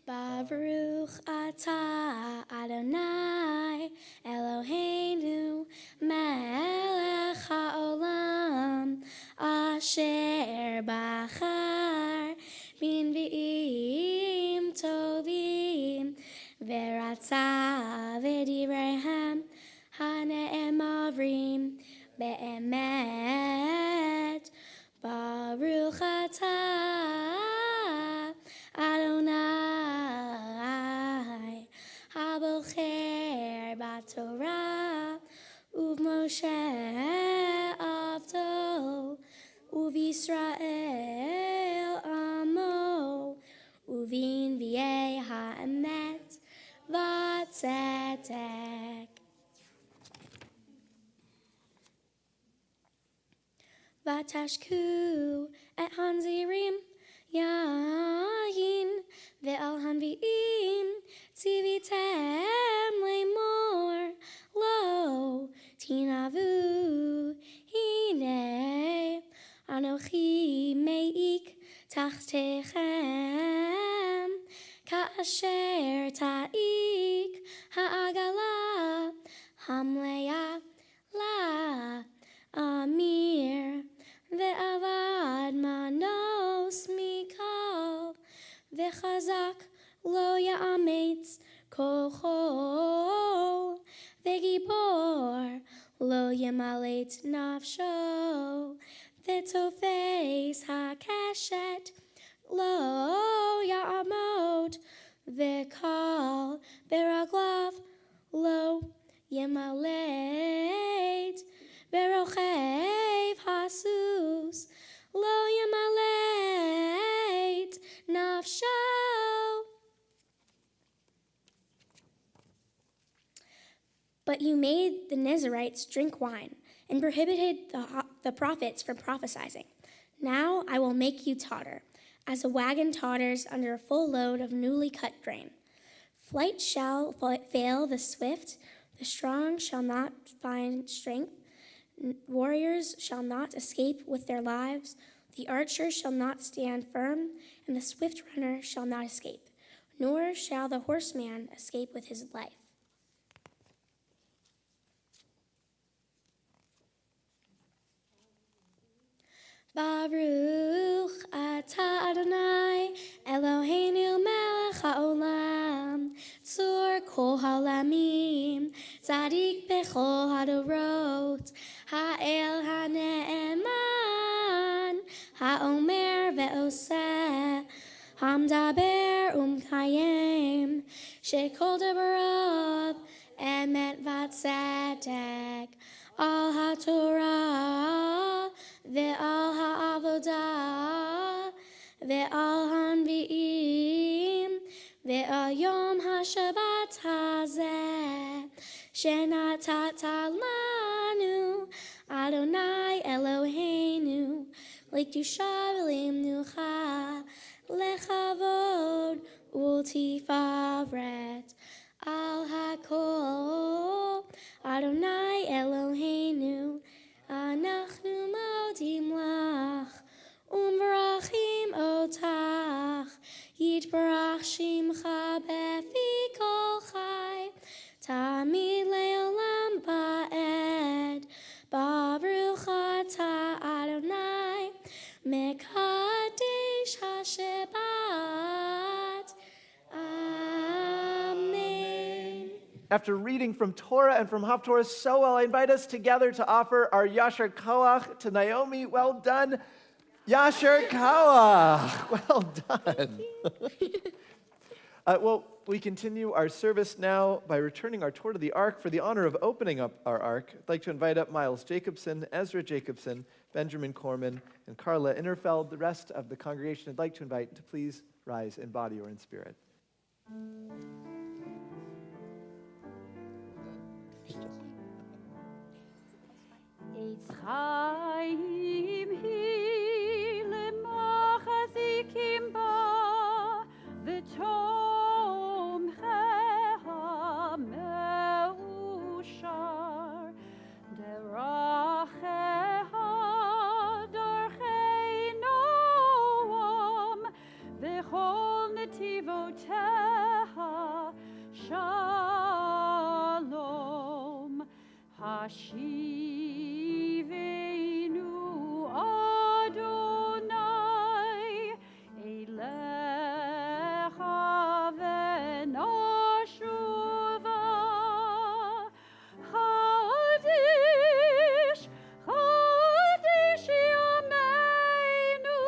Baruch atah Adonai Eloheinu melech haolam asher bachar b'nvi'im tovim v'ratzah v'divreihem hane'emavrim be'emet. Baruch atah Adonai habocher b'Torah u'Moshe avdo u'Yisrael amo u'v'nvi'ei ha'emet v'tzedek. V'tashku et hanzirim yahin ve'al hanvi'im tzivitem lemor lo tinavu hine anochi me'ik tachtechem ka'asher ta'ik ha'agala hamleya la amir ve'avad manos mikal ve'chazak lo ya'ametz kocho ve'gibor lo yamalet nafsho ve'tofes ha'keshet lo ya'amot ve'kal beraglav lo yamalet ve'rochev hasus lo yamalet nafsho. But you made the Nazarites drink wine and prohibited the prophets from prophesying. Now I will make you totter, as a wagon totters under a full load of newly cut grain. Flight shall fail the swift, the strong shall not find strength, warriors shall not escape with their lives, the archer shall not stand firm, and the swift runner shall not escape, nor shall the horseman escape with his life. Baruch atah Adonai Eloheinu melech haolam tzur kol haolamim tzadik bechol hadorot ha'el ha'ne'eman ha'omer ve'oseh hamdaber umkayem shekol dabarov emet v'tzedek al ha'torah ve'al ha'avodah ve'al hanvi'im ve'al yom ha'shabbat hazeh shenatat lanu Adonai Eloheinu l'kedusha v'limnucha lechavod ul'tifavret al hakol Adonai Eloheinu ana after reading from Torah and from Haftorah so well, I invite us together to offer our Yasher Koach to Naomi. Well done, Yasher Koach. Well done. Well, we continue our service now by returning our tour to the Ark. For the honor of opening up our Ark, I'd like to invite up Miles Jacobson, Ezra Jacobson, Benjamin Corman, and Carla Innerfeld. The rest of the congregation I'd like to invite to please rise in body or in spirit. Eitz Chaim hi lemachazikim ba v'tomche ha'meushar deracheha darchei noam v'chol netivoteha shalom Hashivenu Adonai Elecha v'noshuva Chadish, Chadish Yameinu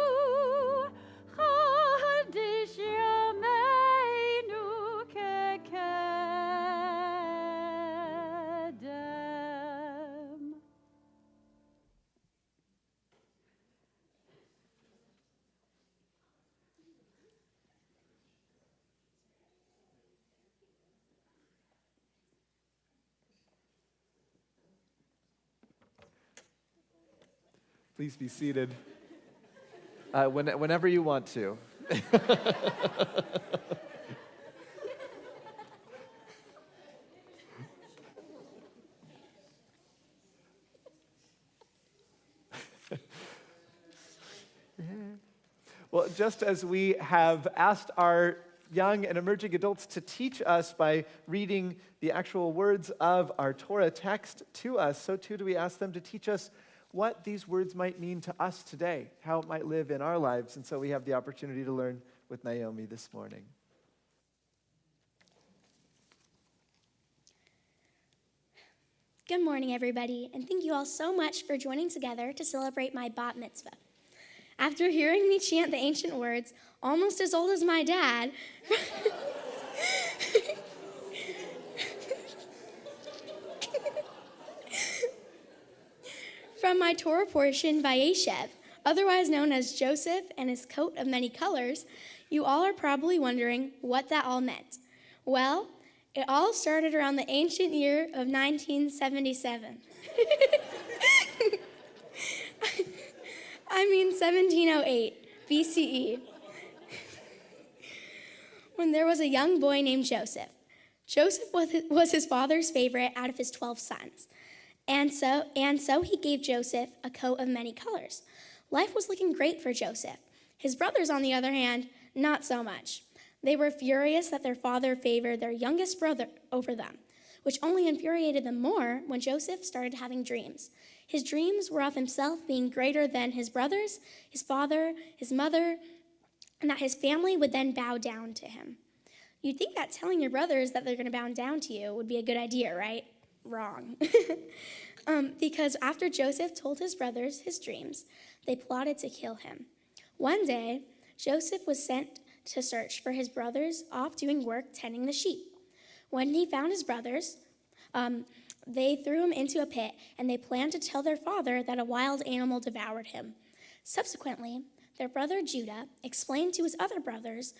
Chadish Yameinu Kekedem. Please be seated whenever you want to. Well, just as we have asked our young and emerging adults to teach us by reading the actual words of our Torah text to us, so too do we ask them to teach us what these words might mean to us today, how it might live in our lives. And so we have the opportunity to learn with Naomi this morning. Good morning, everybody, and thank you all so much for joining together to celebrate my bat mitzvah. After hearing me chant the ancient words, almost as old as my dad, from my Torah portion, Vayeshev, otherwise known as Joseph and his coat of many colors, you all are probably wondering what that all meant. Well, it all started around the ancient year of 1977. I mean 1708 BCE, when there was a young boy named Joseph. Joseph was his father's favorite out of his 12 sons. And so he gave Joseph a coat of many colors. Life was looking great for Joseph. His brothers, on the other hand, not so much. They were furious that their father favored their youngest brother over them, which only infuriated them more when Joseph started having dreams. His dreams were of himself being greater than his brothers, his father, his mother, and that his family would then bow down to him. You'd think that telling your brothers that they're going to bow down to you would be a good idea, right? Wrong. Because after Joseph told his brothers his dreams, they plotted to kill him. One day, Joseph was sent to search for his brothers off doing work tending the sheep. When he found his brothers, they threw him into a pit, and they planned to tell their father that a wild animal devoured him. Subsequently, their brother Judah explained to his other brothers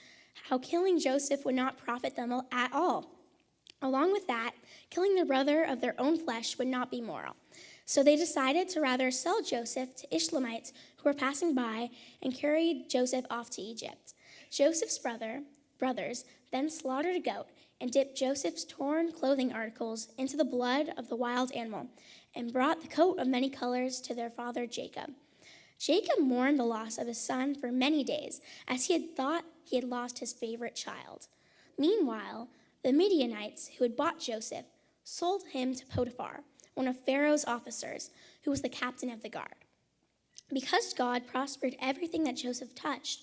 how killing Joseph would not profit them at all. Along with that, killing their brother of their own flesh would not be moral. So they decided to rather sell Joseph to Ishmaelites who were passing by and carried Joseph off to Egypt. Joseph's brothers then slaughtered a goat and dipped Joseph's torn clothing articles into the blood of the wild animal and brought the coat of many colors to their father Jacob. Jacob mourned the loss of his son for many days, as he had thought he had lost his favorite child. Meanwhile, the Midianites who had bought Joseph sold him to Potiphar, one of Pharaoh's officers, who was the captain of the guard. Because God prospered everything that Joseph touched,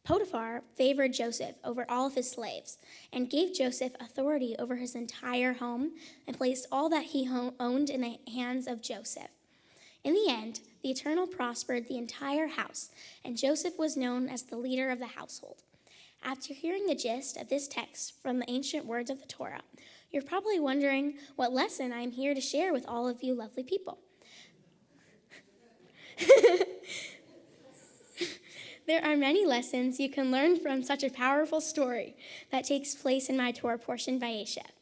Potiphar favored Joseph over all of his slaves and gave Joseph authority over his entire home and placed all that he owned in the hands of Joseph. In the end, the Eternal prospered the entire house, and Joseph was known as the leader of the household. After hearing the gist of this text from the ancient words of the Torah, you're probably wondering what lesson I'm here to share with all of you lovely people. There are many lessons you can learn from such a powerful story that takes place in my Torah portion by Yeshev.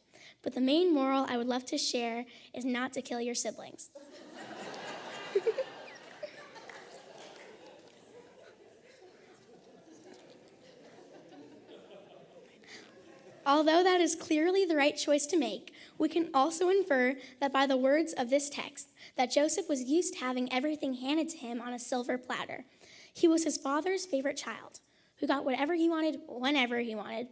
But the main moral I would love to share is not to kill your siblings. Although that is clearly the right choice to make, we can also infer that by the words of this text, that Joseph was used to having everything handed to him on a silver platter. He was his father's favorite child, who got whatever he wanted, whenever he wanted.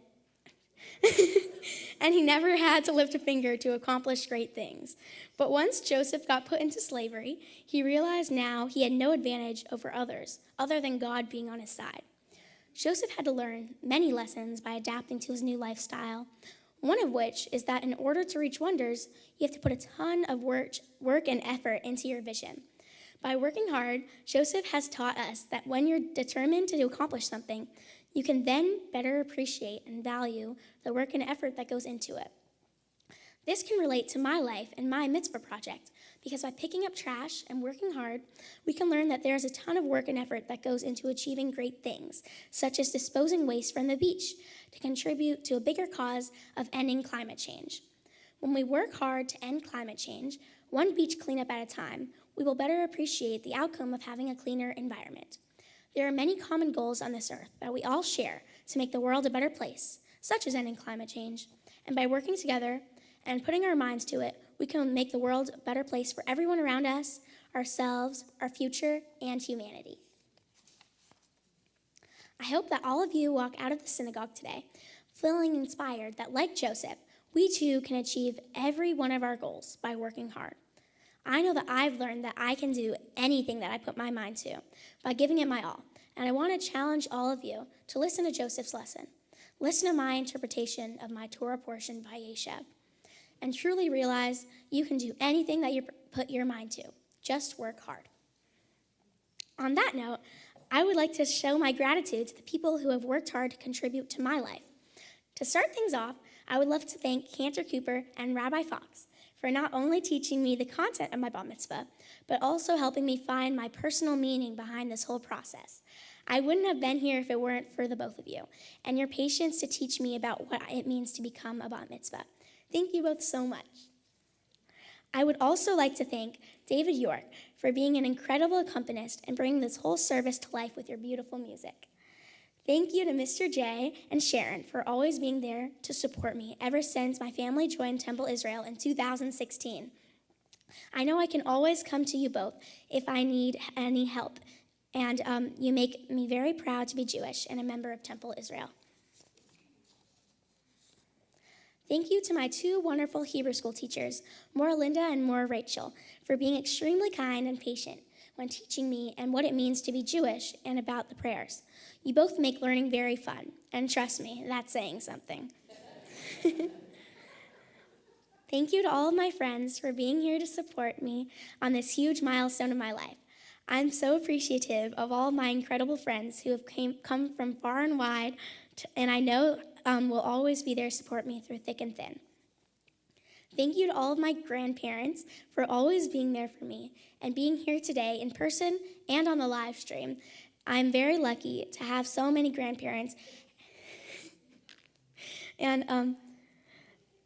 And he never had to lift a finger to accomplish great things. But once Joseph got put into slavery, he realized now he had no advantage over others, other than God being on his side. Joseph had to learn many lessons by adapting to his new lifestyle, one of which is that in order to reach wonders, you have to put a ton of work and effort into your vision. By working hard, Joseph has taught us that when you're determined to accomplish something, you can then better appreciate and value the work and effort that goes into it. This can relate to my life and my Mitzvah project, because by picking up trash and working hard, we can learn that there is a ton of work and effort that goes into achieving great things, such as disposing waste from the beach to contribute to a bigger cause of ending climate change. When we work hard to end climate change, one beach cleanup at a time, we will better appreciate the outcome of having a cleaner environment. There are many common goals on this earth that we all share to make the world a better place, such as ending climate change. And by working together and putting our minds to it, we can make the world a better place for everyone around us, ourselves, our future, and humanity. I hope that all of you walk out of the synagogue today feeling inspired that, like Joseph, we too can achieve every one of our goals by working hard. I know that I've learned that I can do anything that I put my mind to by giving it my all. And I want to challenge all of you to listen to Joseph's lesson. Listen to my interpretation of my Torah portion by Yeshev. And truly realize you can do anything that you put your mind to. Just work hard. On that note, I would like to show my gratitude to the people who have worked hard to contribute to my life. To start things off, I would love to thank Cantor Cooper and Rabbi Fox for not only teaching me the content of my bat mitzvah, but also helping me find my personal meaning behind this whole process. I wouldn't have been here if it weren't for the both of you and your patience to teach me about what it means to become a bat mitzvah. Thank you both so much. I would also like to thank David York for being an incredible accompanist and bringing this whole service to life with your beautiful music. Thank you to Mr. J and Sharon for always being there to support me ever since my family joined Temple Israel in 2016. I know I can always come to you both if I need any help, and you make me very proud to be Jewish and a member of Temple Israel. Thank you to my two wonderful Hebrew school teachers, Maura Linda and Maura Rachel, for being extremely kind and patient when teaching me and what it means to be Jewish and about the prayers. You both make learning very fun, and trust me, that's saying something. Thank you to all of my friends for being here to support me on this huge milestone of my life. I'm so appreciative of all of my incredible friends who have come from far and wide, and I know will always be there to support me through thick and thin. Thank you to all of my grandparents for always being there for me and being here today in person and on the live stream. I'm very lucky to have so many grandparents, and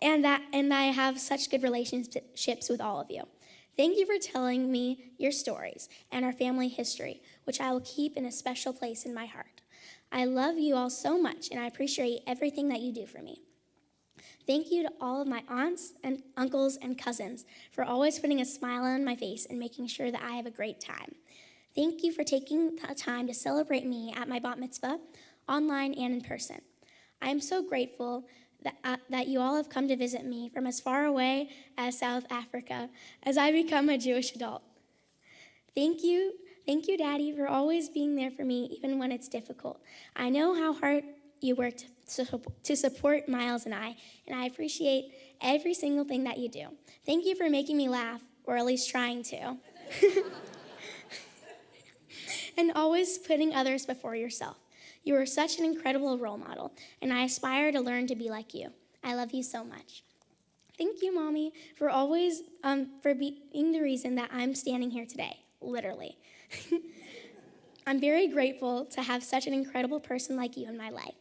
I have such good relationships with all of you. Thank you for telling me your stories and our family history, which I will keep in a special place in my heart. I love you all so much, and I appreciate everything that you do for me. Thank you to all of my aunts and uncles and cousins for always putting a smile on my face and making sure that I have a great time. Thank you for taking the time to celebrate me at my bat mitzvah, online and in person. I am so grateful that you all have come to visit me from as far away as South Africa as I become a Jewish adult. Thank you Thank you, Daddy, for always being there for me even when it's difficult. I know how hard you work to support Miles and I appreciate every single thing that you do. Thank you for making me laugh, or at least trying to. And always putting others before yourself. You are such an incredible role model, and I aspire to learn to be like you. I love you so much. Thank you, Mommy, for always for being the reason that I'm standing here today, literally. I'm very grateful to have such an incredible person like you in my life.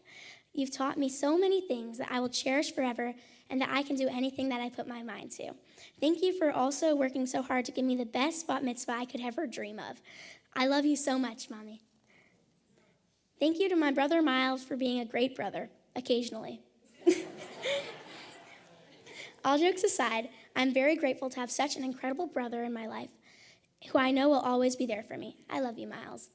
You've taught me so many things that I will cherish forever and that I can do anything that I put my mind to. Thank you for also working so hard to give me the best bat mitzvah I could ever dream of. I love you so much, Mommy. Thank you to my brother Miles for being a great brother, occasionally. All jokes aside, I'm very grateful to have such an incredible brother in my life, who I know will always be there for me. I love you, Miles.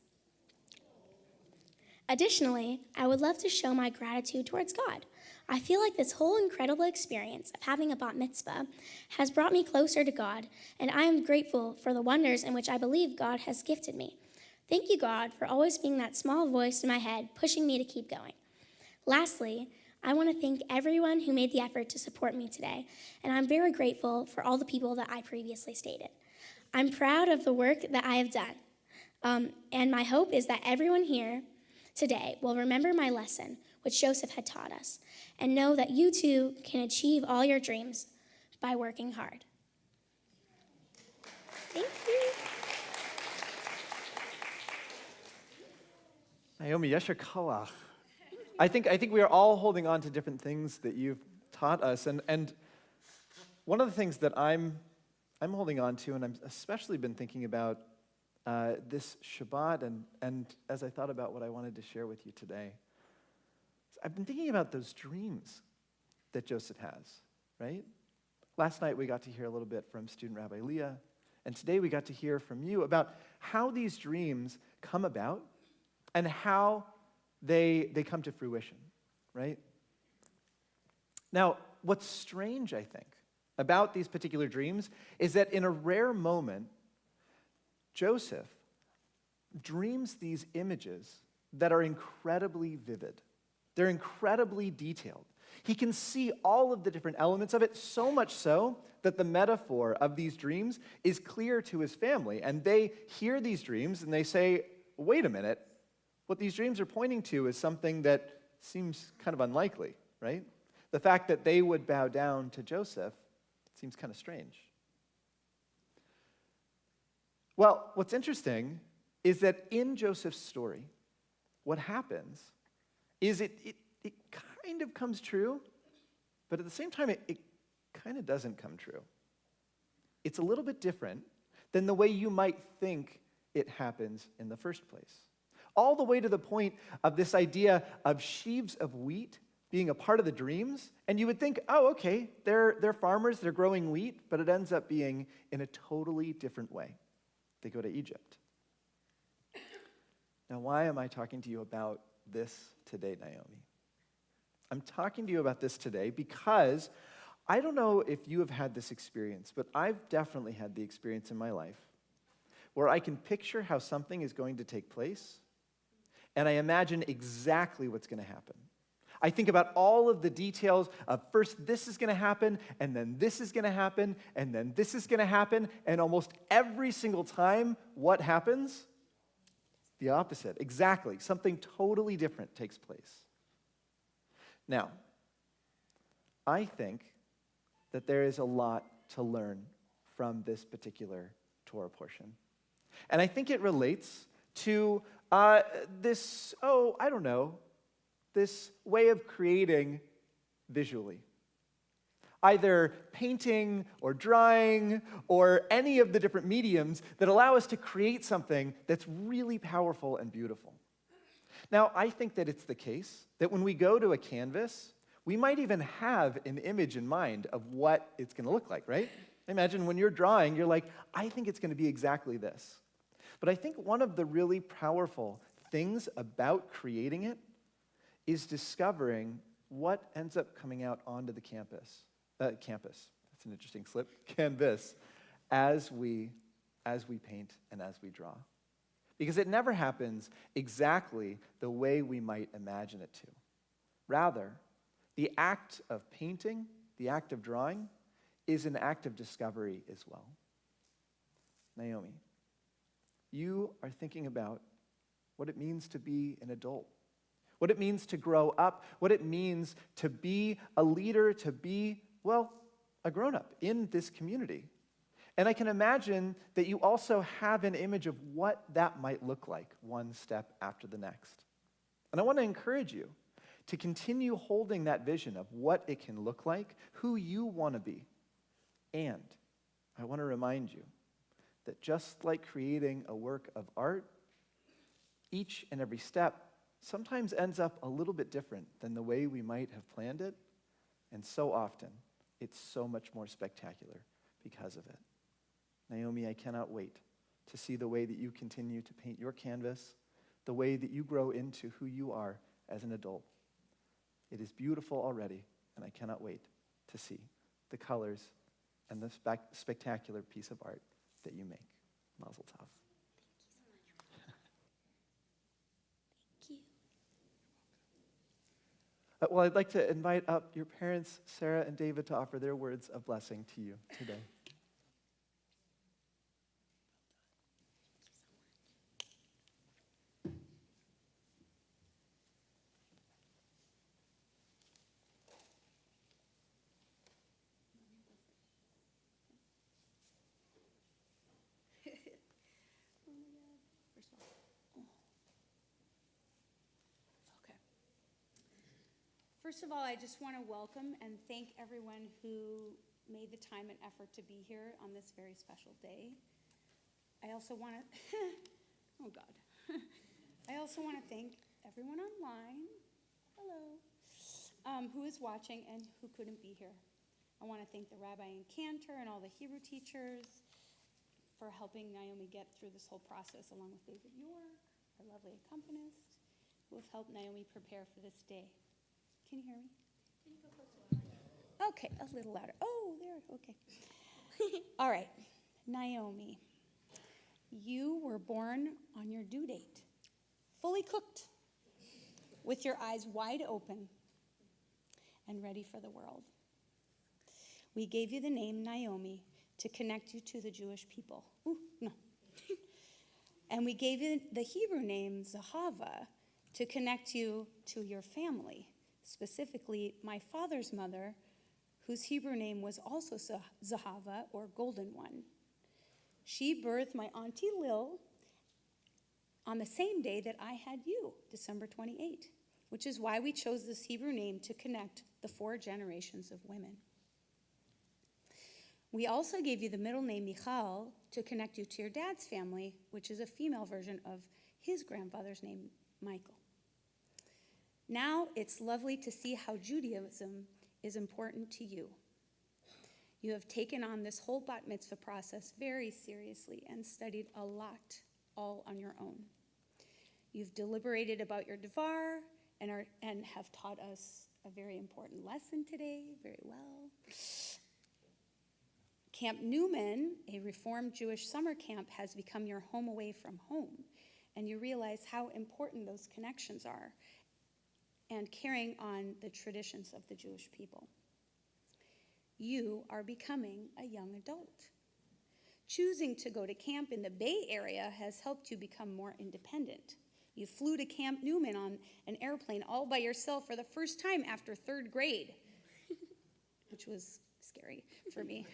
Additionally, I would love to show my gratitude towards God. I feel like this whole incredible experience of having a bat mitzvah has brought me closer to God, and I am grateful for the wonders in which I believe God has gifted me. Thank you, God, for always being that small voice in my head, pushing me to keep going. Lastly, I want to thank everyone who made the effort to support me today, and I'm very grateful for all the people that I previously stated. I'm proud of the work that I have done, and my hope is that everyone here today will remember my lesson, which Joseph had taught us, and know that you too can achieve all your dreams by working hard. Thank you. Naomi, yesher koach. I think we are all holding on to different things that you've taught us, and one of the things that I'm holding on to, and I've especially been thinking about this Shabbat, and as I thought about what I wanted to share with you today, I've been thinking about those dreams that Joseph has, right? Last night we got to hear a little bit from student Rabbi Leah, and today we got to hear from you about how these dreams come about and how they come to fruition, right? Now, what's strange, I think, about these particular dreams is that in a rare moment, Joseph dreams these images that are incredibly vivid. They're incredibly detailed. He can see all of the different elements of it, so much so that the metaphor of these dreams is clear to his family. And they hear these dreams and they say, wait a minute, what these dreams are pointing to is something that seems kind of unlikely, right? The fact that they would bow down to Joseph seems kind of strange. Well, what's interesting is that in Joseph's story, what happens is it kind of comes true, but at the same time, it kind of doesn't come true. It's a little bit different than the way you might think it happens in the first place. All the way to the point of this idea of sheaves of wheat being a part of the dreams, and you would think, oh, okay, they're farmers, they're growing wheat, but it ends up being in a totally different way. They go to Egypt. Now, why am I talking to you about this today, Naomi? I'm talking to you about this today because I don't know if you have had this experience, but I've definitely had the experience in my life where I can picture how something is going to take place, and I imagine exactly what's going to happen. I think about all of the details of first this is going to happen, and then this is going to happen, and then this is going to happen, and almost every single time, what happens? The opposite. Exactly. Something totally different takes place. Now, I think that there is a lot to learn from this particular Torah portion. And I think it relates to this way of creating visually. Either painting or drawing or any of the different mediums that allow us to create something that's really powerful and beautiful. Now, I think that it's the case that when we go to a canvas, we might even have an image in mind of what it's going to look like, right? Imagine when you're drawing, you're like, I think it's going to be exactly this. But I think one of the really powerful things about creating it is discovering what ends up coming out onto the campus. That's an interesting slip. Canvas, as we paint and as we draw. because it never happens exactly the way we might imagine it to. Rather, the act of painting, the act of drawing, is an act of discovery as well. Naomi, you are thinking about what it means to be an adult, what it means to grow up, what it means to be a leader, to be, well, a grown-up in this community. And I can imagine that you also have an image of what that might look like one step after the next. And I want to encourage you to continue holding that vision of what it can look like, who you want to be. And I want to remind you that just like creating a work of art, each and every step sometimes ends up a little bit different than the way we might have planned it, and so often it's so much more spectacular because of it. Naomi, I cannot wait to see the way that you continue to paint your canvas, the way that you grow into who you are as an adult. It is beautiful already, and I cannot wait to see the colors and the spectacular piece of art that you make. Mazel tov. Thank you. Well, I'd like to invite up your parents, Sarah and David, to offer their words of blessing to you today. First of all, I just want to welcome and thank everyone who made the time and effort to be here on this very special day. I also want to, oh God. I also want to thank everyone online, hello, who is watching and who couldn't be here. I want to thank the rabbi and cantor and all the Hebrew teachers for helping Naomi get through this whole process, along with David York, our lovely accompanist, who have helped Naomi prepare for this day. Can you hear me? Can you go closer? Okay, a little louder. Oh, there, okay. All right, Naomi, you were born on your due date, fully cooked, with your eyes wide open and ready for the world. We gave you the name Naomi to connect you to the Jewish people. Ooh, no. And we gave you the Hebrew name Zahava to connect you to your family. Specifically, my father's mother, whose Hebrew name was also Zahava, or Golden One. She birthed my Auntie Lil on the same day that I had you, December 28, which is why we chose this Hebrew name to connect the 4 generations of women. We also gave you the middle name Michal to connect you to your dad's family, which is a female version of his grandfather's name, Michael. Now it's lovely to see how Judaism is important to you. You have taken on this whole bat mitzvah process very seriously and studied a lot, all on your own. You've deliberated about your devar and have taught us a very important lesson today, very well. Camp Newman, a Reformed Jewish summer camp, has become your home away from home, and you realize how important those connections are and carrying on the traditions of the Jewish people. You are becoming a young adult. Choosing to go to camp in the Bay Area has helped you become more independent. You flew to Camp Newman on an airplane all by yourself for the first time after 3rd grade, which was scary for me.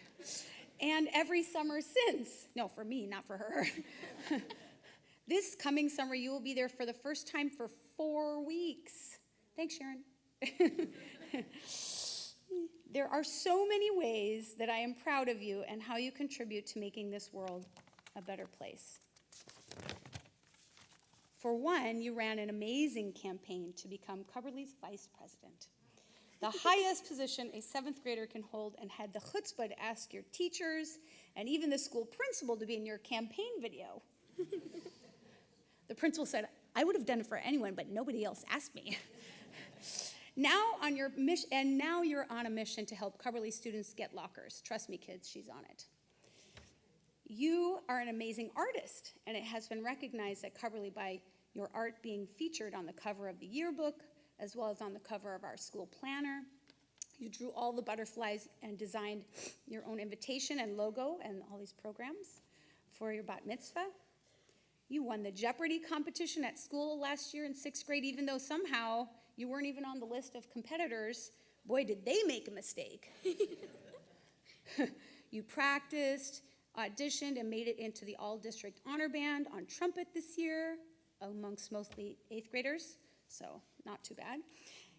And every summer since. No, for me, not for her. This coming summer, you will be there for the first time for 4 weeks. Thanks, Sharon. There are so many ways that I am proud of you and how you contribute to making this world a better place. For one, you ran an amazing campaign to become Cubberley's vice president, the highest position a 7th grader can hold, and had the chutzpah to ask your teachers and even the school principal to be in your campaign video. The principal said, I would have done it for anyone, but nobody else asked me. Now you're on a mission to help Cubberley students get lockers. Trust me, kids, she's on it. You are an amazing artist, and it has been recognized at Coverly by your art being featured on the cover of the yearbook, as well as on the cover of our school planner. You drew all the butterflies and designed your own invitation and logo and all these programs for your bat mitzvah. You won the Jeopardy competition at school last year in 6th grade, even though somehow you weren't even on the list of competitors. Boy, did they make a mistake. You practiced, auditioned, and made it into the all-district honor band on trumpet this year, amongst mostly 8th graders, so not too bad.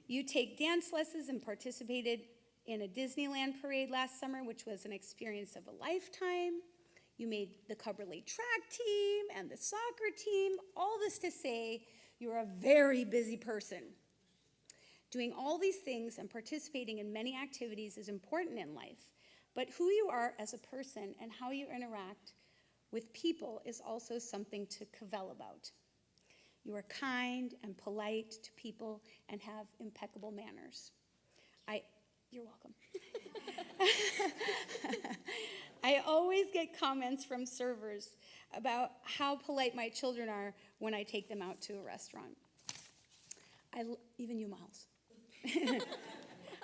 You take dance lessons and participated in a Disneyland parade last summer, which was an experience of a lifetime. You made the Coverly track team and the soccer team. All this to say, you're a very busy person. Doing all these things and participating in many activities is important in life, but who you are as a person and how you interact with people is also something to cavil about. You are kind and polite to people and have impeccable manners. You're welcome. I always get comments from servers about how polite my children are when I take them out to a restaurant. Even you, Miles.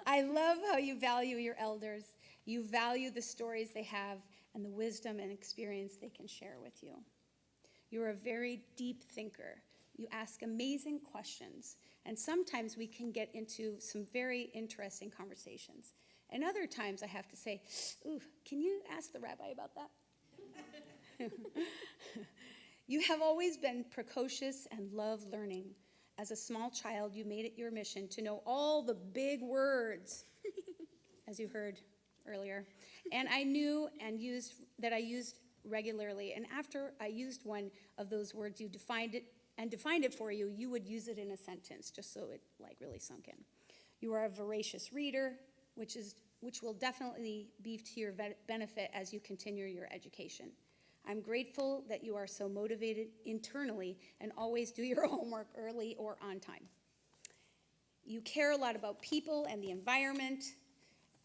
I love how you value your elders. You value the stories they have and the wisdom and experience they can share with you. You're a very deep thinker. You ask amazing questions, and sometimes we can get into some very interesting conversations. And other times I have to say, ooh, can you ask the rabbi about that? You have always been precocious and love learning. As a small child, you made it your mission to know all the big words, as you heard earlier. And I knew and used regularly. And after I used one of those words, you defined it for you, you would use it in a sentence, just so it really sunk in. You are a voracious reader, which will definitely be to your benefit as you continue your education. I'm grateful that you are so motivated internally and always do your homework early or on time. You care a lot about people and the environment.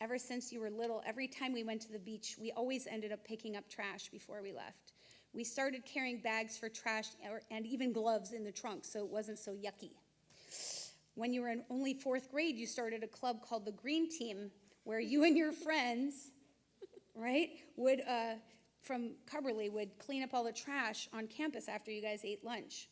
Ever since you were little, every time we went to the beach, we always ended up picking up trash before we left. We started carrying bags for trash and even gloves in the trunk, so it wasn't so yucky. When you were in only 4th grade, you started a club called the Green Team, where you and your friends, from Coverly would clean up all the trash on campus after you guys ate lunch,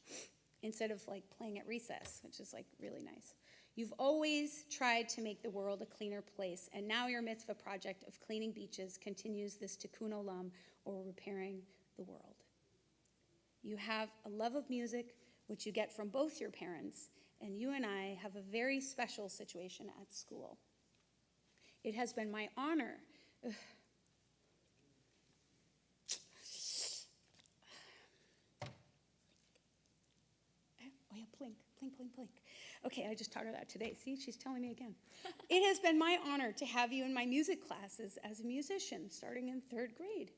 instead of playing at recess, which is really nice. You've always tried to make the world a cleaner place, and now your mitzvah project of cleaning beaches continues this tikkun olam, or repairing the world. You have a love of music, which you get from both your parents, and you and I have a very special situation at school. It has been my honor. Oh yeah, blink, blink, blink, blink. Okay, I just taught her that today. See, she's telling me again. It has been my honor to have you in my music classes as a musician, starting in 3rd grade,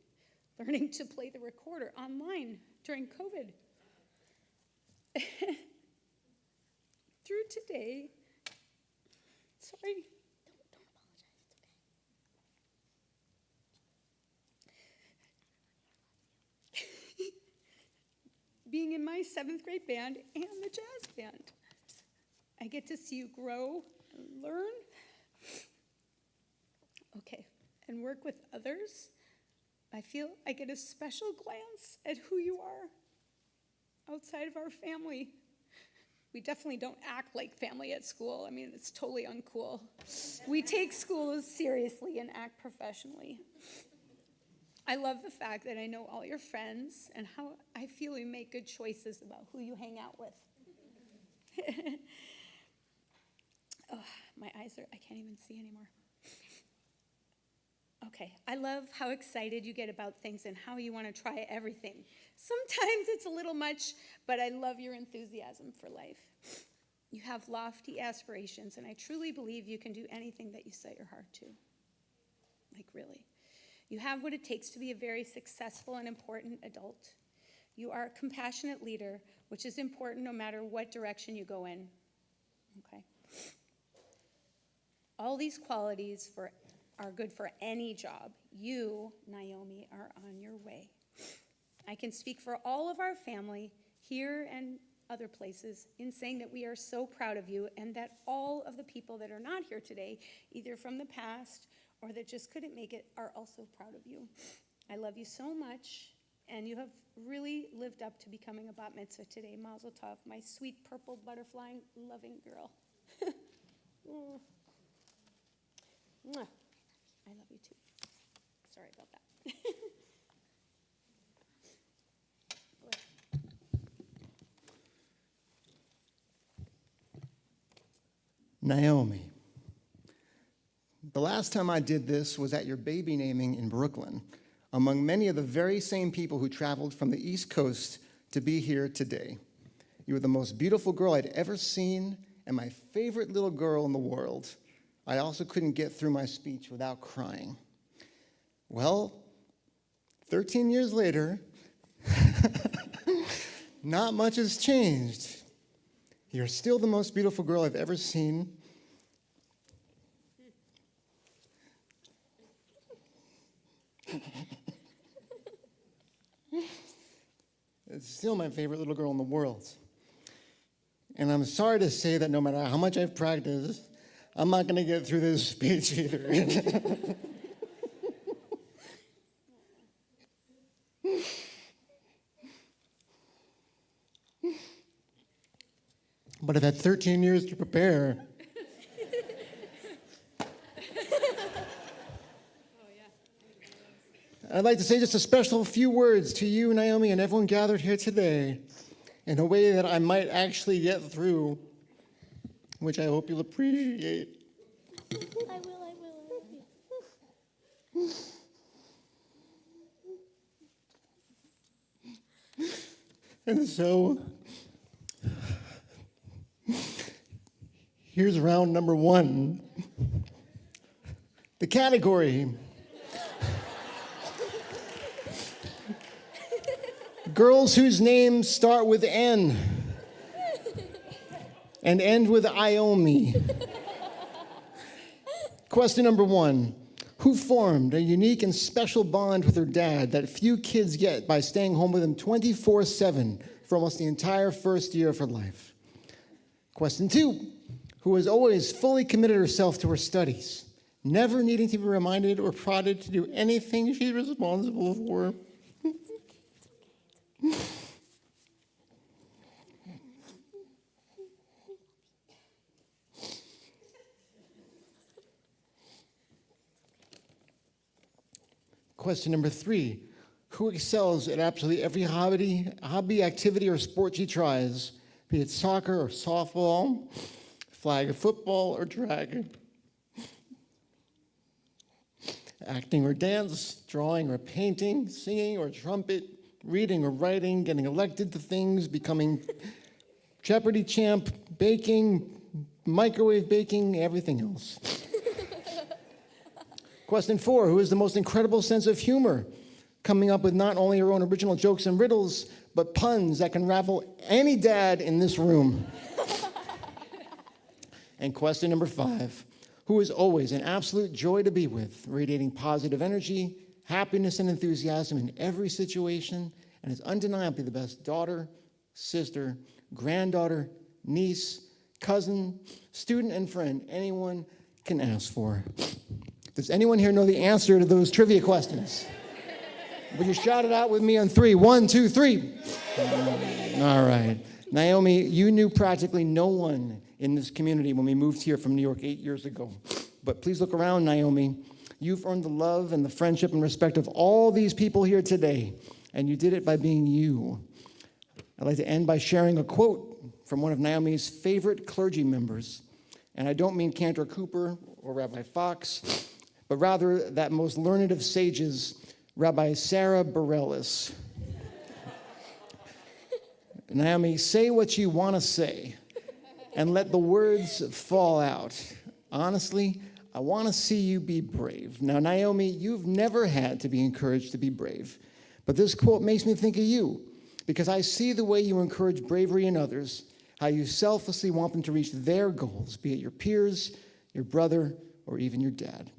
learning to play the recorder online during COVID. Through today, sorry. Don't apologize, it's okay. Being in my 7th grade band and the jazz band. I get to see you grow and learn. Okay, and work with others. I feel I get a special glance at who you are outside of our family. We definitely don't act like family at school. I mean, it's totally uncool. We take school seriously and act professionally. I love the fact that I know all your friends and how I feel you make good choices about who you hang out with. Oh, my eyes I can't even see anymore. Okay, I love how excited you get about things and how you want to try everything. Sometimes it's a little much, but I love your enthusiasm for life. You have lofty aspirations, and I truly believe you can do anything that you set your heart to. Really. You have what it takes to be a very successful and important adult. You are a compassionate leader, which is important no matter what direction you go in. Okay. All these qualities are good for any job. You, Naomi, are on your way. I can speak for all of our family here and other places in saying that we are so proud of you, and that all of the people that are not here today, either from the past or that just couldn't make it, are also proud of you. I love you so much, and you have really lived up to becoming a bat mitzvah today. Mazel tov, my sweet purple butterfly loving girl. Mwah. I love you too. Sorry about that. Naomi. The last time I did this was at your baby naming in Brooklyn, among many of the very same people who traveled from the East Coast to be here today. You were the most beautiful girl I'd ever seen and my favorite little girl in the world. I also couldn't get through my speech without crying. Well, 13 years later, not much has changed. You're still the most beautiful girl I've ever seen. It's still my favorite little girl in the world. And I'm sorry to say that no matter how much I've practiced, I'm not going to get through this speech either. But I've had 13 years to prepare. I'd like to say just a special few words to you, Naomi, and everyone gathered here today in a way that I might actually get through, which I hope you'll appreciate. I will. And so, here's round number one. The category. Girls whose names start with N and end with Iomi. Question number one. Who formed a unique and special bond with her dad that few kids get by staying home with him 24/7 for almost the entire first year of her life? Question two. Who has always fully committed herself to her studies, never needing to be reminded or prodded to do anything she's responsible for? Question number three. Who excels at absolutely every hobby, activity, or sport she tries, be it soccer or softball, flag football, or drag? Acting or dance, drawing or painting, singing or trumpet, reading or writing, getting elected to things, becoming Jeopardy champ, baking, microwave baking, everything else. Question four, who has the most incredible sense of humor, coming up with not only her own original jokes and riddles, but puns that can raffle any dad in this room? And question number five, who is always an absolute joy to be with, radiating positive energy, happiness, and enthusiasm in every situation, and is undeniably the best daughter, sister, granddaughter, niece, cousin, student, and friend anyone can ask for. Does anyone here know the answer to those trivia questions? Will you shout it out with me on three? 1, 2, 3. All right. Naomi, you knew practically no one in this community when we moved here from New York 8 years ago. But please look around, Naomi. You've earned the love and the friendship and respect of all these people here today, and you did it by being you. I'd like to end by sharing a quote from one of Naomi's favorite clergy members. And I don't mean Cantor Cooper or Rabbi Fox, but rather that most learned of sages, Rabbi Sarah Bareilles. Naomi, say what you want to say and let the words fall out. Honestly, I want to see you be brave. Now, Naomi, you've never had to be encouraged to be brave, but this quote makes me think of you because I see the way you encourage bravery in others, how you selflessly want them to reach their goals, be it your peers, your brother, or even your dad.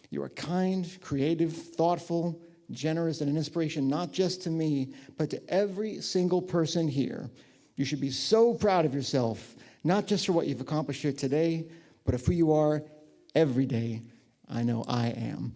You are kind, creative, thoughtful, generous, and an inspiration not just to me, but to every single person here. You should be so proud of yourself, not just for what you've accomplished here today, but of who you are every day. I know I am.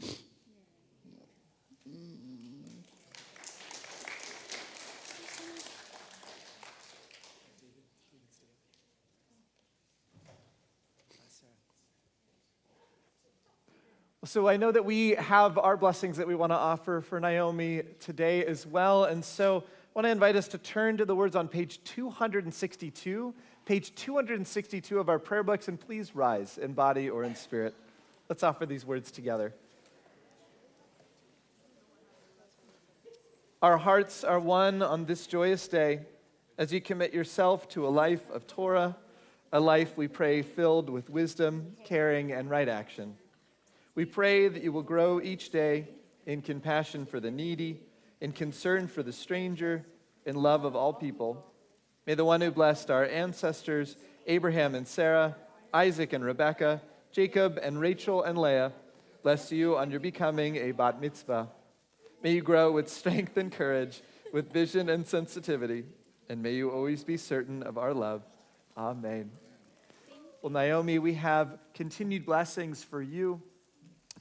So I know that we have our blessings that we want to offer for Naomi today as well. And so I want to invite us to turn to the words on page 262, page 262 of our prayer books, and please rise in body or in spirit. Let's offer these words together. Our hearts are one on this joyous day as you commit yourself to a life of Torah, a life, we pray, filled with wisdom, caring, and right action. We pray that you will grow each day in compassion for the needy, in concern for the stranger, in love of all people. May the one who blessed our ancestors, Abraham and Sarah, Isaac and Rebekah, Jacob and Rachel and Leah, bless you on your becoming a bat mitzvah. May you grow with strength and courage, with vision and sensitivity, and may you always be certain of our love. Amen. Well, Naomi, we have continued blessings for you.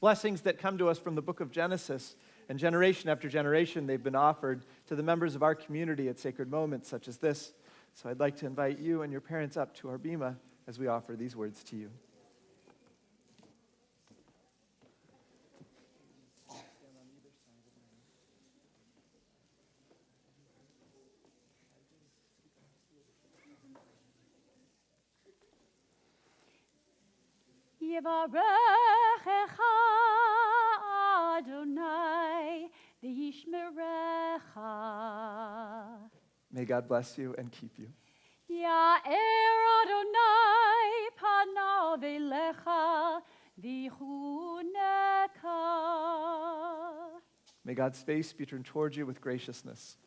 Blessings that come to us from the book of Genesis, and generation after generation they've been offered to the members of our community at sacred moments such as this. So I'd like to invite you and your parents up to our bima as we offer these words to you. Yevarechecha Adonai v'yishmerecha. May God bless you and keep you. Ya'er Adonai panav elecha v'chuneka. May God's face be turned toward you with graciousness.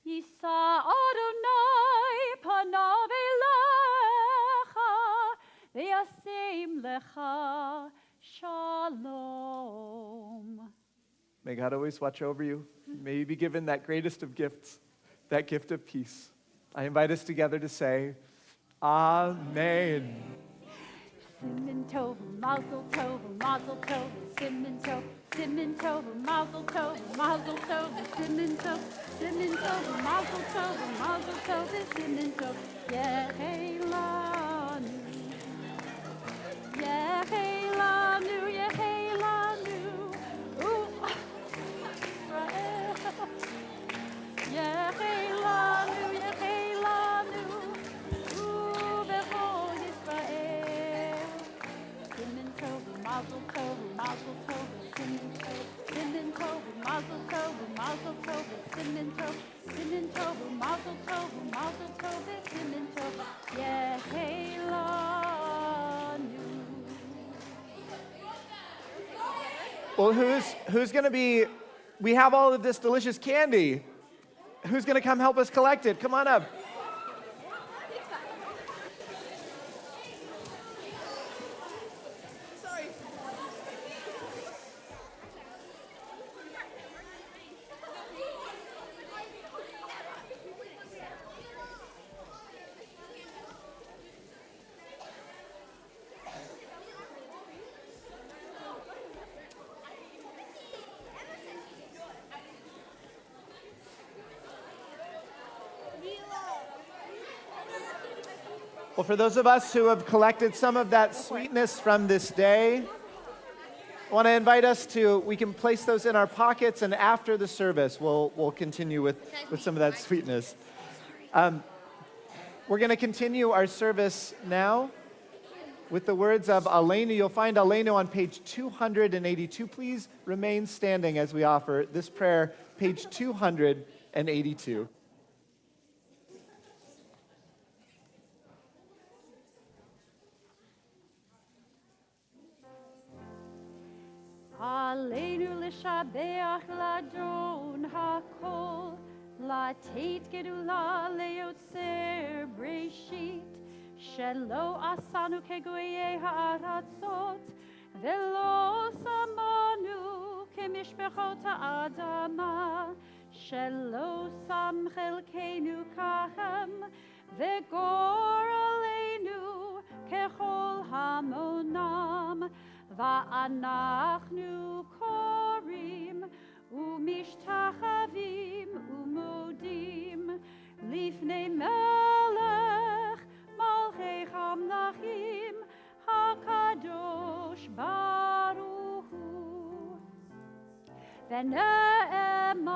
Yisa Adonai panav elecha v'yasim lecha shalom. May God always watch over you. May you be given that greatest of gifts, that gift of peace. I invite us together to say, Amen. Simin tov, mazel tov, mazel tov, simin tov, simin tov, mazel tov, mazel tov, simin tov, mazel tov, mazel tov, simin tov, yehelanu, yehelanu, yehelanu, yehelanu, yehelanu, be'o Yisrael. Simin tov, mazel tov, mazel tov, simin tov, mazel tov, mazel tov, simin tov, mazel tov, simin tov, yehelanu. Well, who's going to be, we have all of this delicious candy. Who's going to come help us collect it? Come on up. Well, for those of us who have collected some of that sweetness from this day, I want to invite us to, we can place those in our pockets, and after the service, we'll continue with some of that sweetness. We're going to continue our service now with the words of Aleinu. You'll find Aleinu on page 282. Please remain standing as we offer this prayer, page 282. Aleinu l'shabeach ladon hakol, latet gedula leotzer breshit, shelo asanu kegoye ha'aratzot, velo samanu משפחות האדמה, שלא שם חלקנו כהם, וגורלנו ככל המונם, ואנחנו קוראים ומשתחווים ומודים לפני מלך מלכי המלכים הקדוש ברוך הוא. ונאמר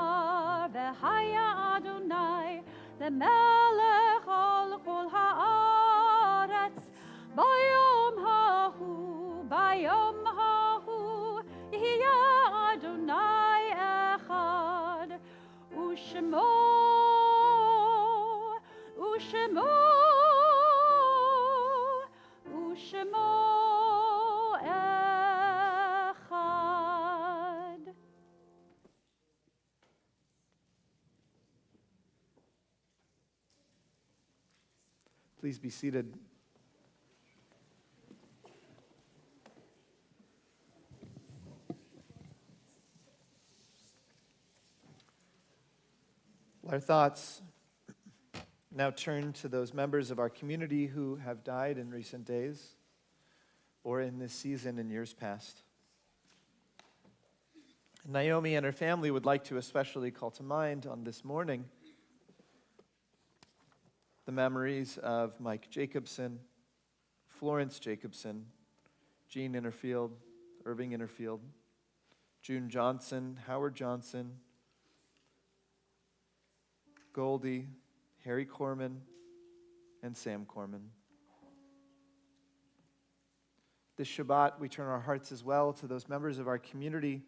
והיה אדוני למלך על כל הארץ ביום ההוא, ביום ההוא יהיה אדוני אחד, ושמו אחד. Please be seated. Our thoughts now turn to those members of our community who have died in recent days or in this season in years past. Naomi and her family would like to especially call to mind on this morning the memories of Mike Jacobson, Florence Jacobson, Jean Innerfield, Irving Innerfield, June Johnson, Howard Johnson, Goldie, Harry Corman, and Sam Corman. This Shabbat, we turn our hearts as well to those members of our community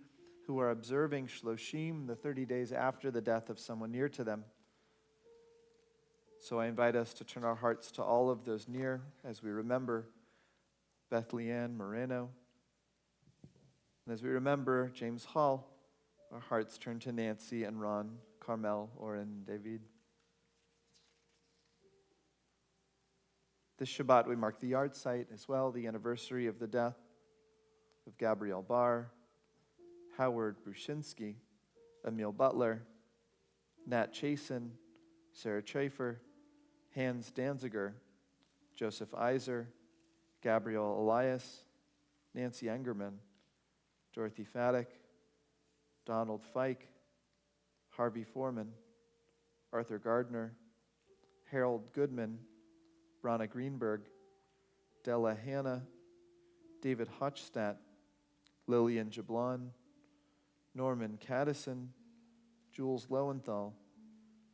who are observing Shloshim, the 30 days after the death of someone near to them. So I invite us to turn our hearts to all of those near as we remember Beth Leanne Moreno. And as we remember James Hall, our hearts turn to Nancy and Ron, Carmel, Oren, David. This Shabbat, we mark the yard site as well, the anniversary of the death of Gabrielle Barr, Howard Brushinsky, Emil Butler, Nat Chasen, Sarah Chafer, Hans Danziger, Joseph Iser, Gabrielle Elias, Nancy Engerman, Dorothy Faddick, Donald Fike, Harvey Foreman, Arthur Gardner, Harold Goodman, Rana Greenberg, Della Hanna, David Hochstadt, Lillian Jablon, Norman Caddison, Jules Lowenthal,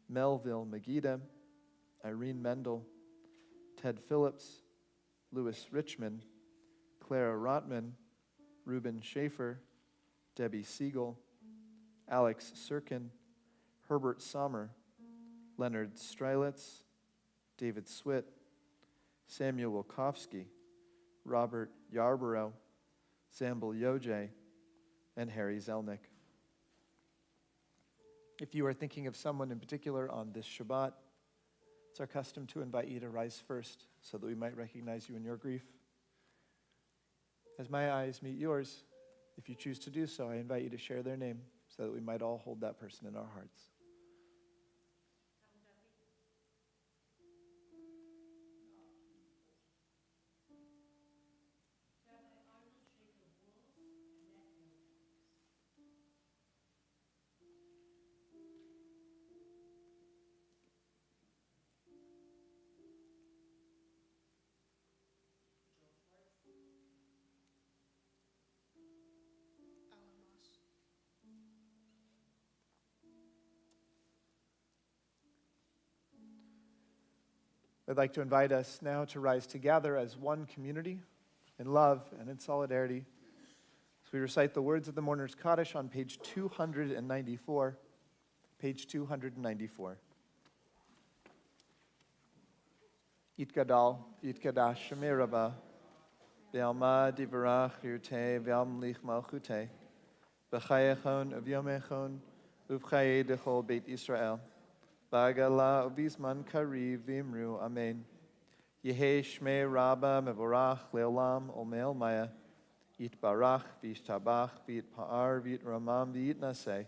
Melville Megida, Irene Mendel, Ted Phillips, Louis Richmond, Clara Rotman, Ruben Schaefer, Debbie Siegel, Alex Sirkin, Herbert Sommer, Leonard Strelitz, David Swit, Samuel Wilkowski, Robert Yarborough, Zambel Yoje, and Harry Zelnick. If you are thinking of someone in particular on this Shabbat, it's our custom to invite you to rise first so that we might recognize you in your grief. As my eyes meet yours, if you choose to do so, I invite you to share their name so that we might all hold that person in our hearts. I'd like to invite us now to rise together as one community in love and in solidarity as we recite the words of the Mourner's Kaddish on page 294. Page 294. Yitgadal, Yitkadash Shemirava, Ve'alma Divarach Yurte, Ve'almlich Malchute, B'chayechon Uvyomechon, Uvchaye Dechol Beit Israel. Bagala ubizman kari vimru amen. Yehe shmei rabba mevorach leolam olmeel maya. Yitbarach, v'yishtabach, v'yitpa'ar, v'yitramam, v'yitnaseh.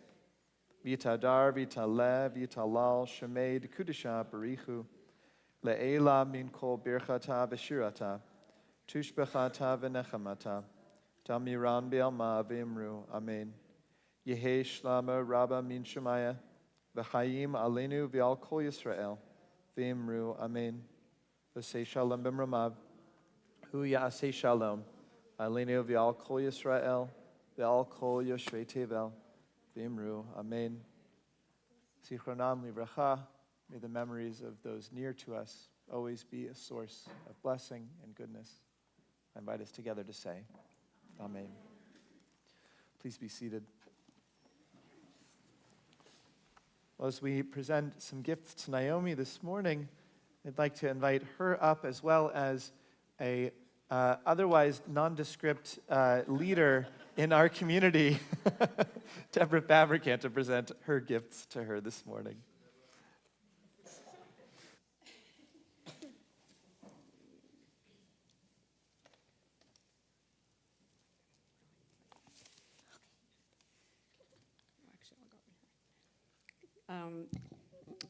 V'yitadar, v'yitaleh, v'yitalal, shemed, kudisha, barichu. Le'ela min kol birchata v'shirata. Tushbechata v'nechamata. Tamiran be'alma v'imru. Amen. Yehe shlama rabba min shemaya. V'chayim alenu v'al kol Yisrael. V'imru. Amen. V'sei shalom b'mramav. Hu ya'aseh shalom. Alenu v'al kol Yisrael. V'al kol yoshvei tevel. V'imru. Amen. Zichronam livracha. May the memories of those near to us always be a source of blessing and goodness. I invite us together to say, Amen. Please be seated. Well, as we present some gifts to Naomi this morning, I'd like to invite her up, as well as a otherwise nondescript leader in our community, Deborah Fabricant, to present her gifts to her this morning.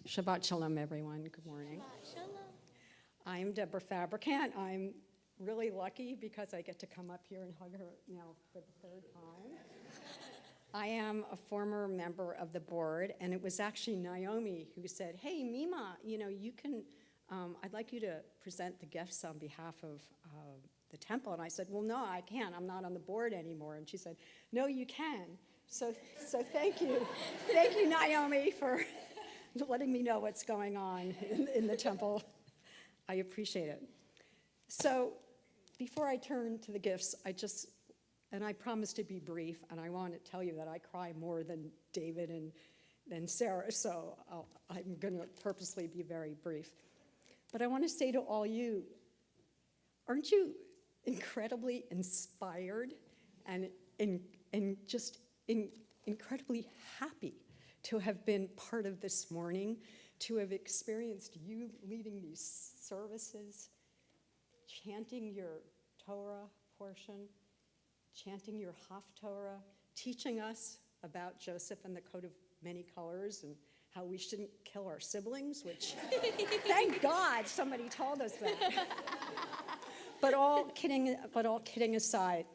Shabbat shalom, everyone. Good morning. I'm Deborah Fabricant. I'm really lucky because I get to come up here and hug her now for the third time. I am a former member of the board, and it was actually Naomi who said, hey, Mima, you can, I'd like you to present the gifts on behalf of the temple. And I said, well, no, I can't. I'm not on the board anymore. And she said, no, you can. So thank you. Thank you, Naomi, for letting me know what's going on in the temple. I appreciate it. So before I turn to the gifts, and I promise to be brief, and I want to tell you that I cry more than David and than Sarah, so I'm going to purposely be very brief. But I want to say to all you, aren't you incredibly inspired and just incredibly happy to have been part of this morning, to have experienced you leading these services, chanting your Torah portion, chanting your Haftorah, teaching us about Joseph and the coat of many colors and how we shouldn't kill our siblings, which thank God somebody told us that. But all kidding aside,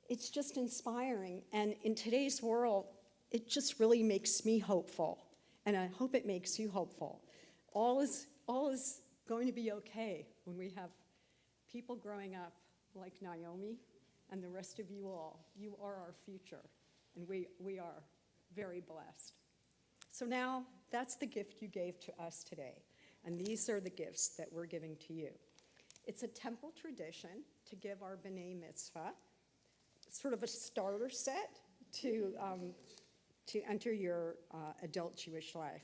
it's just inspiring. And in today's world, it just really makes me hopeful. And I hope it makes you hopeful. All is going to be okay when we have people growing up like Naomi and the rest of you all. You are our future, and we are very blessed. So now, that's the gift you gave to us today. And these are the gifts that we're giving to you. It's a temple tradition to give our B'nai Mitzvah, sort of a starter set to enter your adult Jewish life.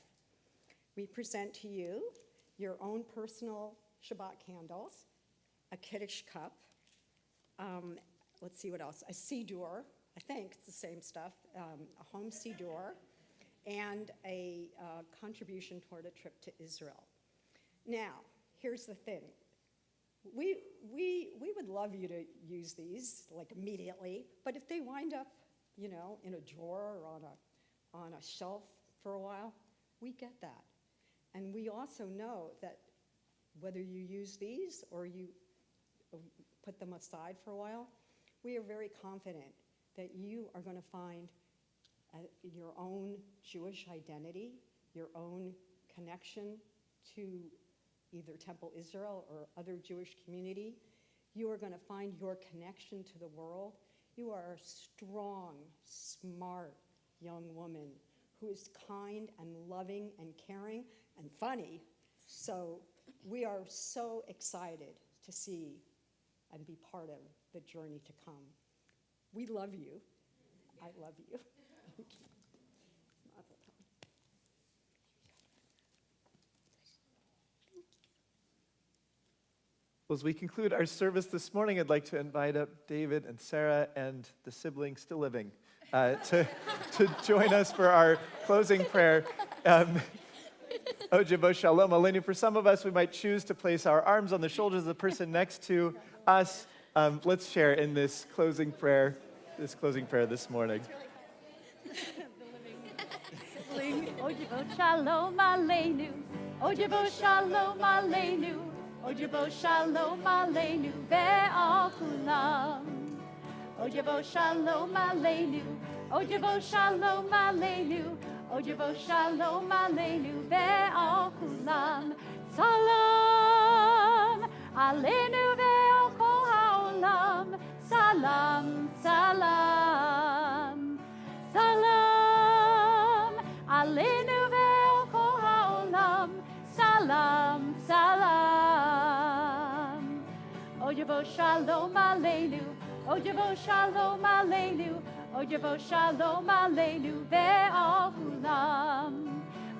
We present to you your own personal Shabbat candles, a Kiddush cup, let's see what else, a Siddur, I think it's the same stuff, a home Siddur, and a contribution toward a trip to Israel. Now, here's the thing. We would love you to use these, like, immediately, but if they wind up, in a drawer or on a shelf for a while, we get that. And we also know that whether you use these or you put them aside for a while, we are very confident that you are going to find your own Jewish identity, your own connection to either Temple Israel or other Jewish community. You are going to find your connection to the world. You are a strong, smart young woman who is kind and loving and caring and funny. So we are so excited to see and be part of the journey to come. We love you. I love you. Well, as we conclude our service this morning, I'd like to invite up David and Sarah and the siblings still living to join us for our closing prayer. Ojebo Shalom Aleinu. For some of us, we might choose to place our arms on the shoulders of the person next to us. Let's share in this closing prayer this morning. Ojibo shalom aleinu. Ojibo shalom aleinu. Ojibo shalom aleinu ve'al kulam. Ojibo shalom aleinu. Ojibo shalom aleinu. Ojibo shalom aleinu ve'al kulam. Salam aleinu ve'al kol ha'olam. Salam, salam, salam aleinu ve'al kol ha'olam. Salam, salam. Ojibo shalom aleinu. Ojibo shalom aleinu. Ojibo shalom aleinu ve'al kulam.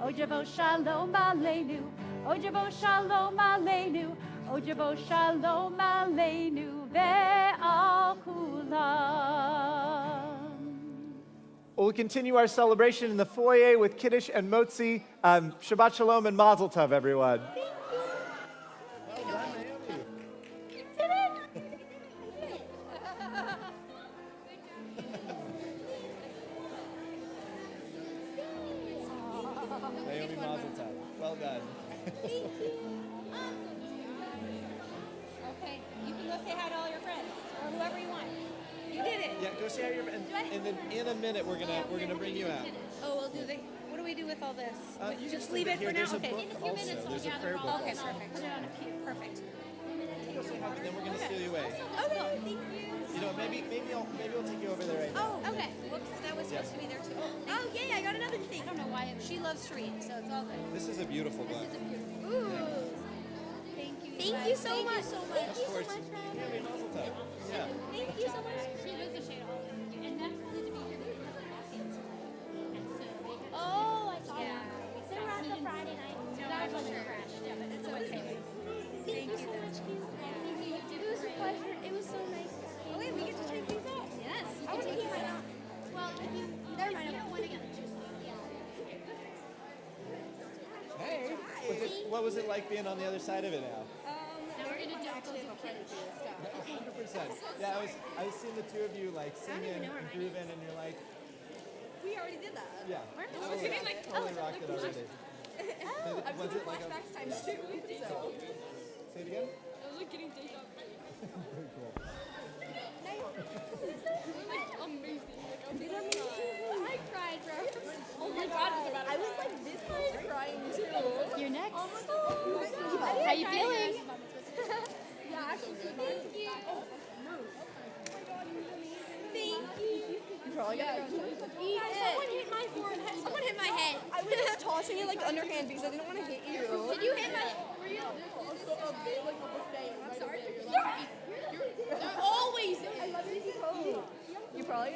Ojibo shalom aleinu. Ojibo shalom aleinu. Ojibo shalom aleinu ve'al kulam. We'll continue our celebration in the foyer with Kiddush and Motzi. Shabbat Shalom and Mazel Tov, everyone. Naomi, Mazel Tov. Well done. Okay, you can go say hi to all your friends, or whoever you want. You did it. Yeah, go say hi to your friends. And then in a minute, we're gonna bring you out. Oh, well, what do we do with all this? You Just leave it here. for now? There's a Okay. book also. There's a prayer book Okay, also. perfect. Put it on a pew. Perfect. Go say hi, and then we're gonna steal you away. Okay, thank you. You know, maybe we'll take you over there right now. Oh, okay. Whoops, that was supposed to be there too. Oh, yay, I got another thing. I don't know why. She loves to read, so it's all good. This is a beautiful book. Ooh. Thank you. Thank you so much. Thank you so course. much for having Yeah, me. Mazel Tov. Yeah. Thank you so much. She lives in Shade all of you, and that's really to be here with her baskets. And so they had Oh, I saw Yeah. that. They were at the Friday night. no, that was a crash. Yeah, but it's okay. Thank you so much, Q. It was a pleasure. It was so nice. Oh, wait, we get to take these off. Yes, you I can want to take keep it mine out. out. Well, if you Never mind. you don't want to get Hey, what was it like being on the other side of it now? now we're gonna do 100%. Yeah, I was seeing the two of you like singing and grooving, and you're like, We already did that. yeah, totally rocked it already. Was it like a Times two. So. say it again? I was like getting deja Very cool. I cried, bro. Oh my god, I was like this close to crying too. you're next. Oh my god. How you feeling? Yeah, actually, thank you. Thank you. You probably got it. Someone hit my forehead. Someone hit my head. I was just tossing it like underhand because I didn't want to hit you. Did you hit my? Were you? I'm sorry. You're always. I love you. You probably.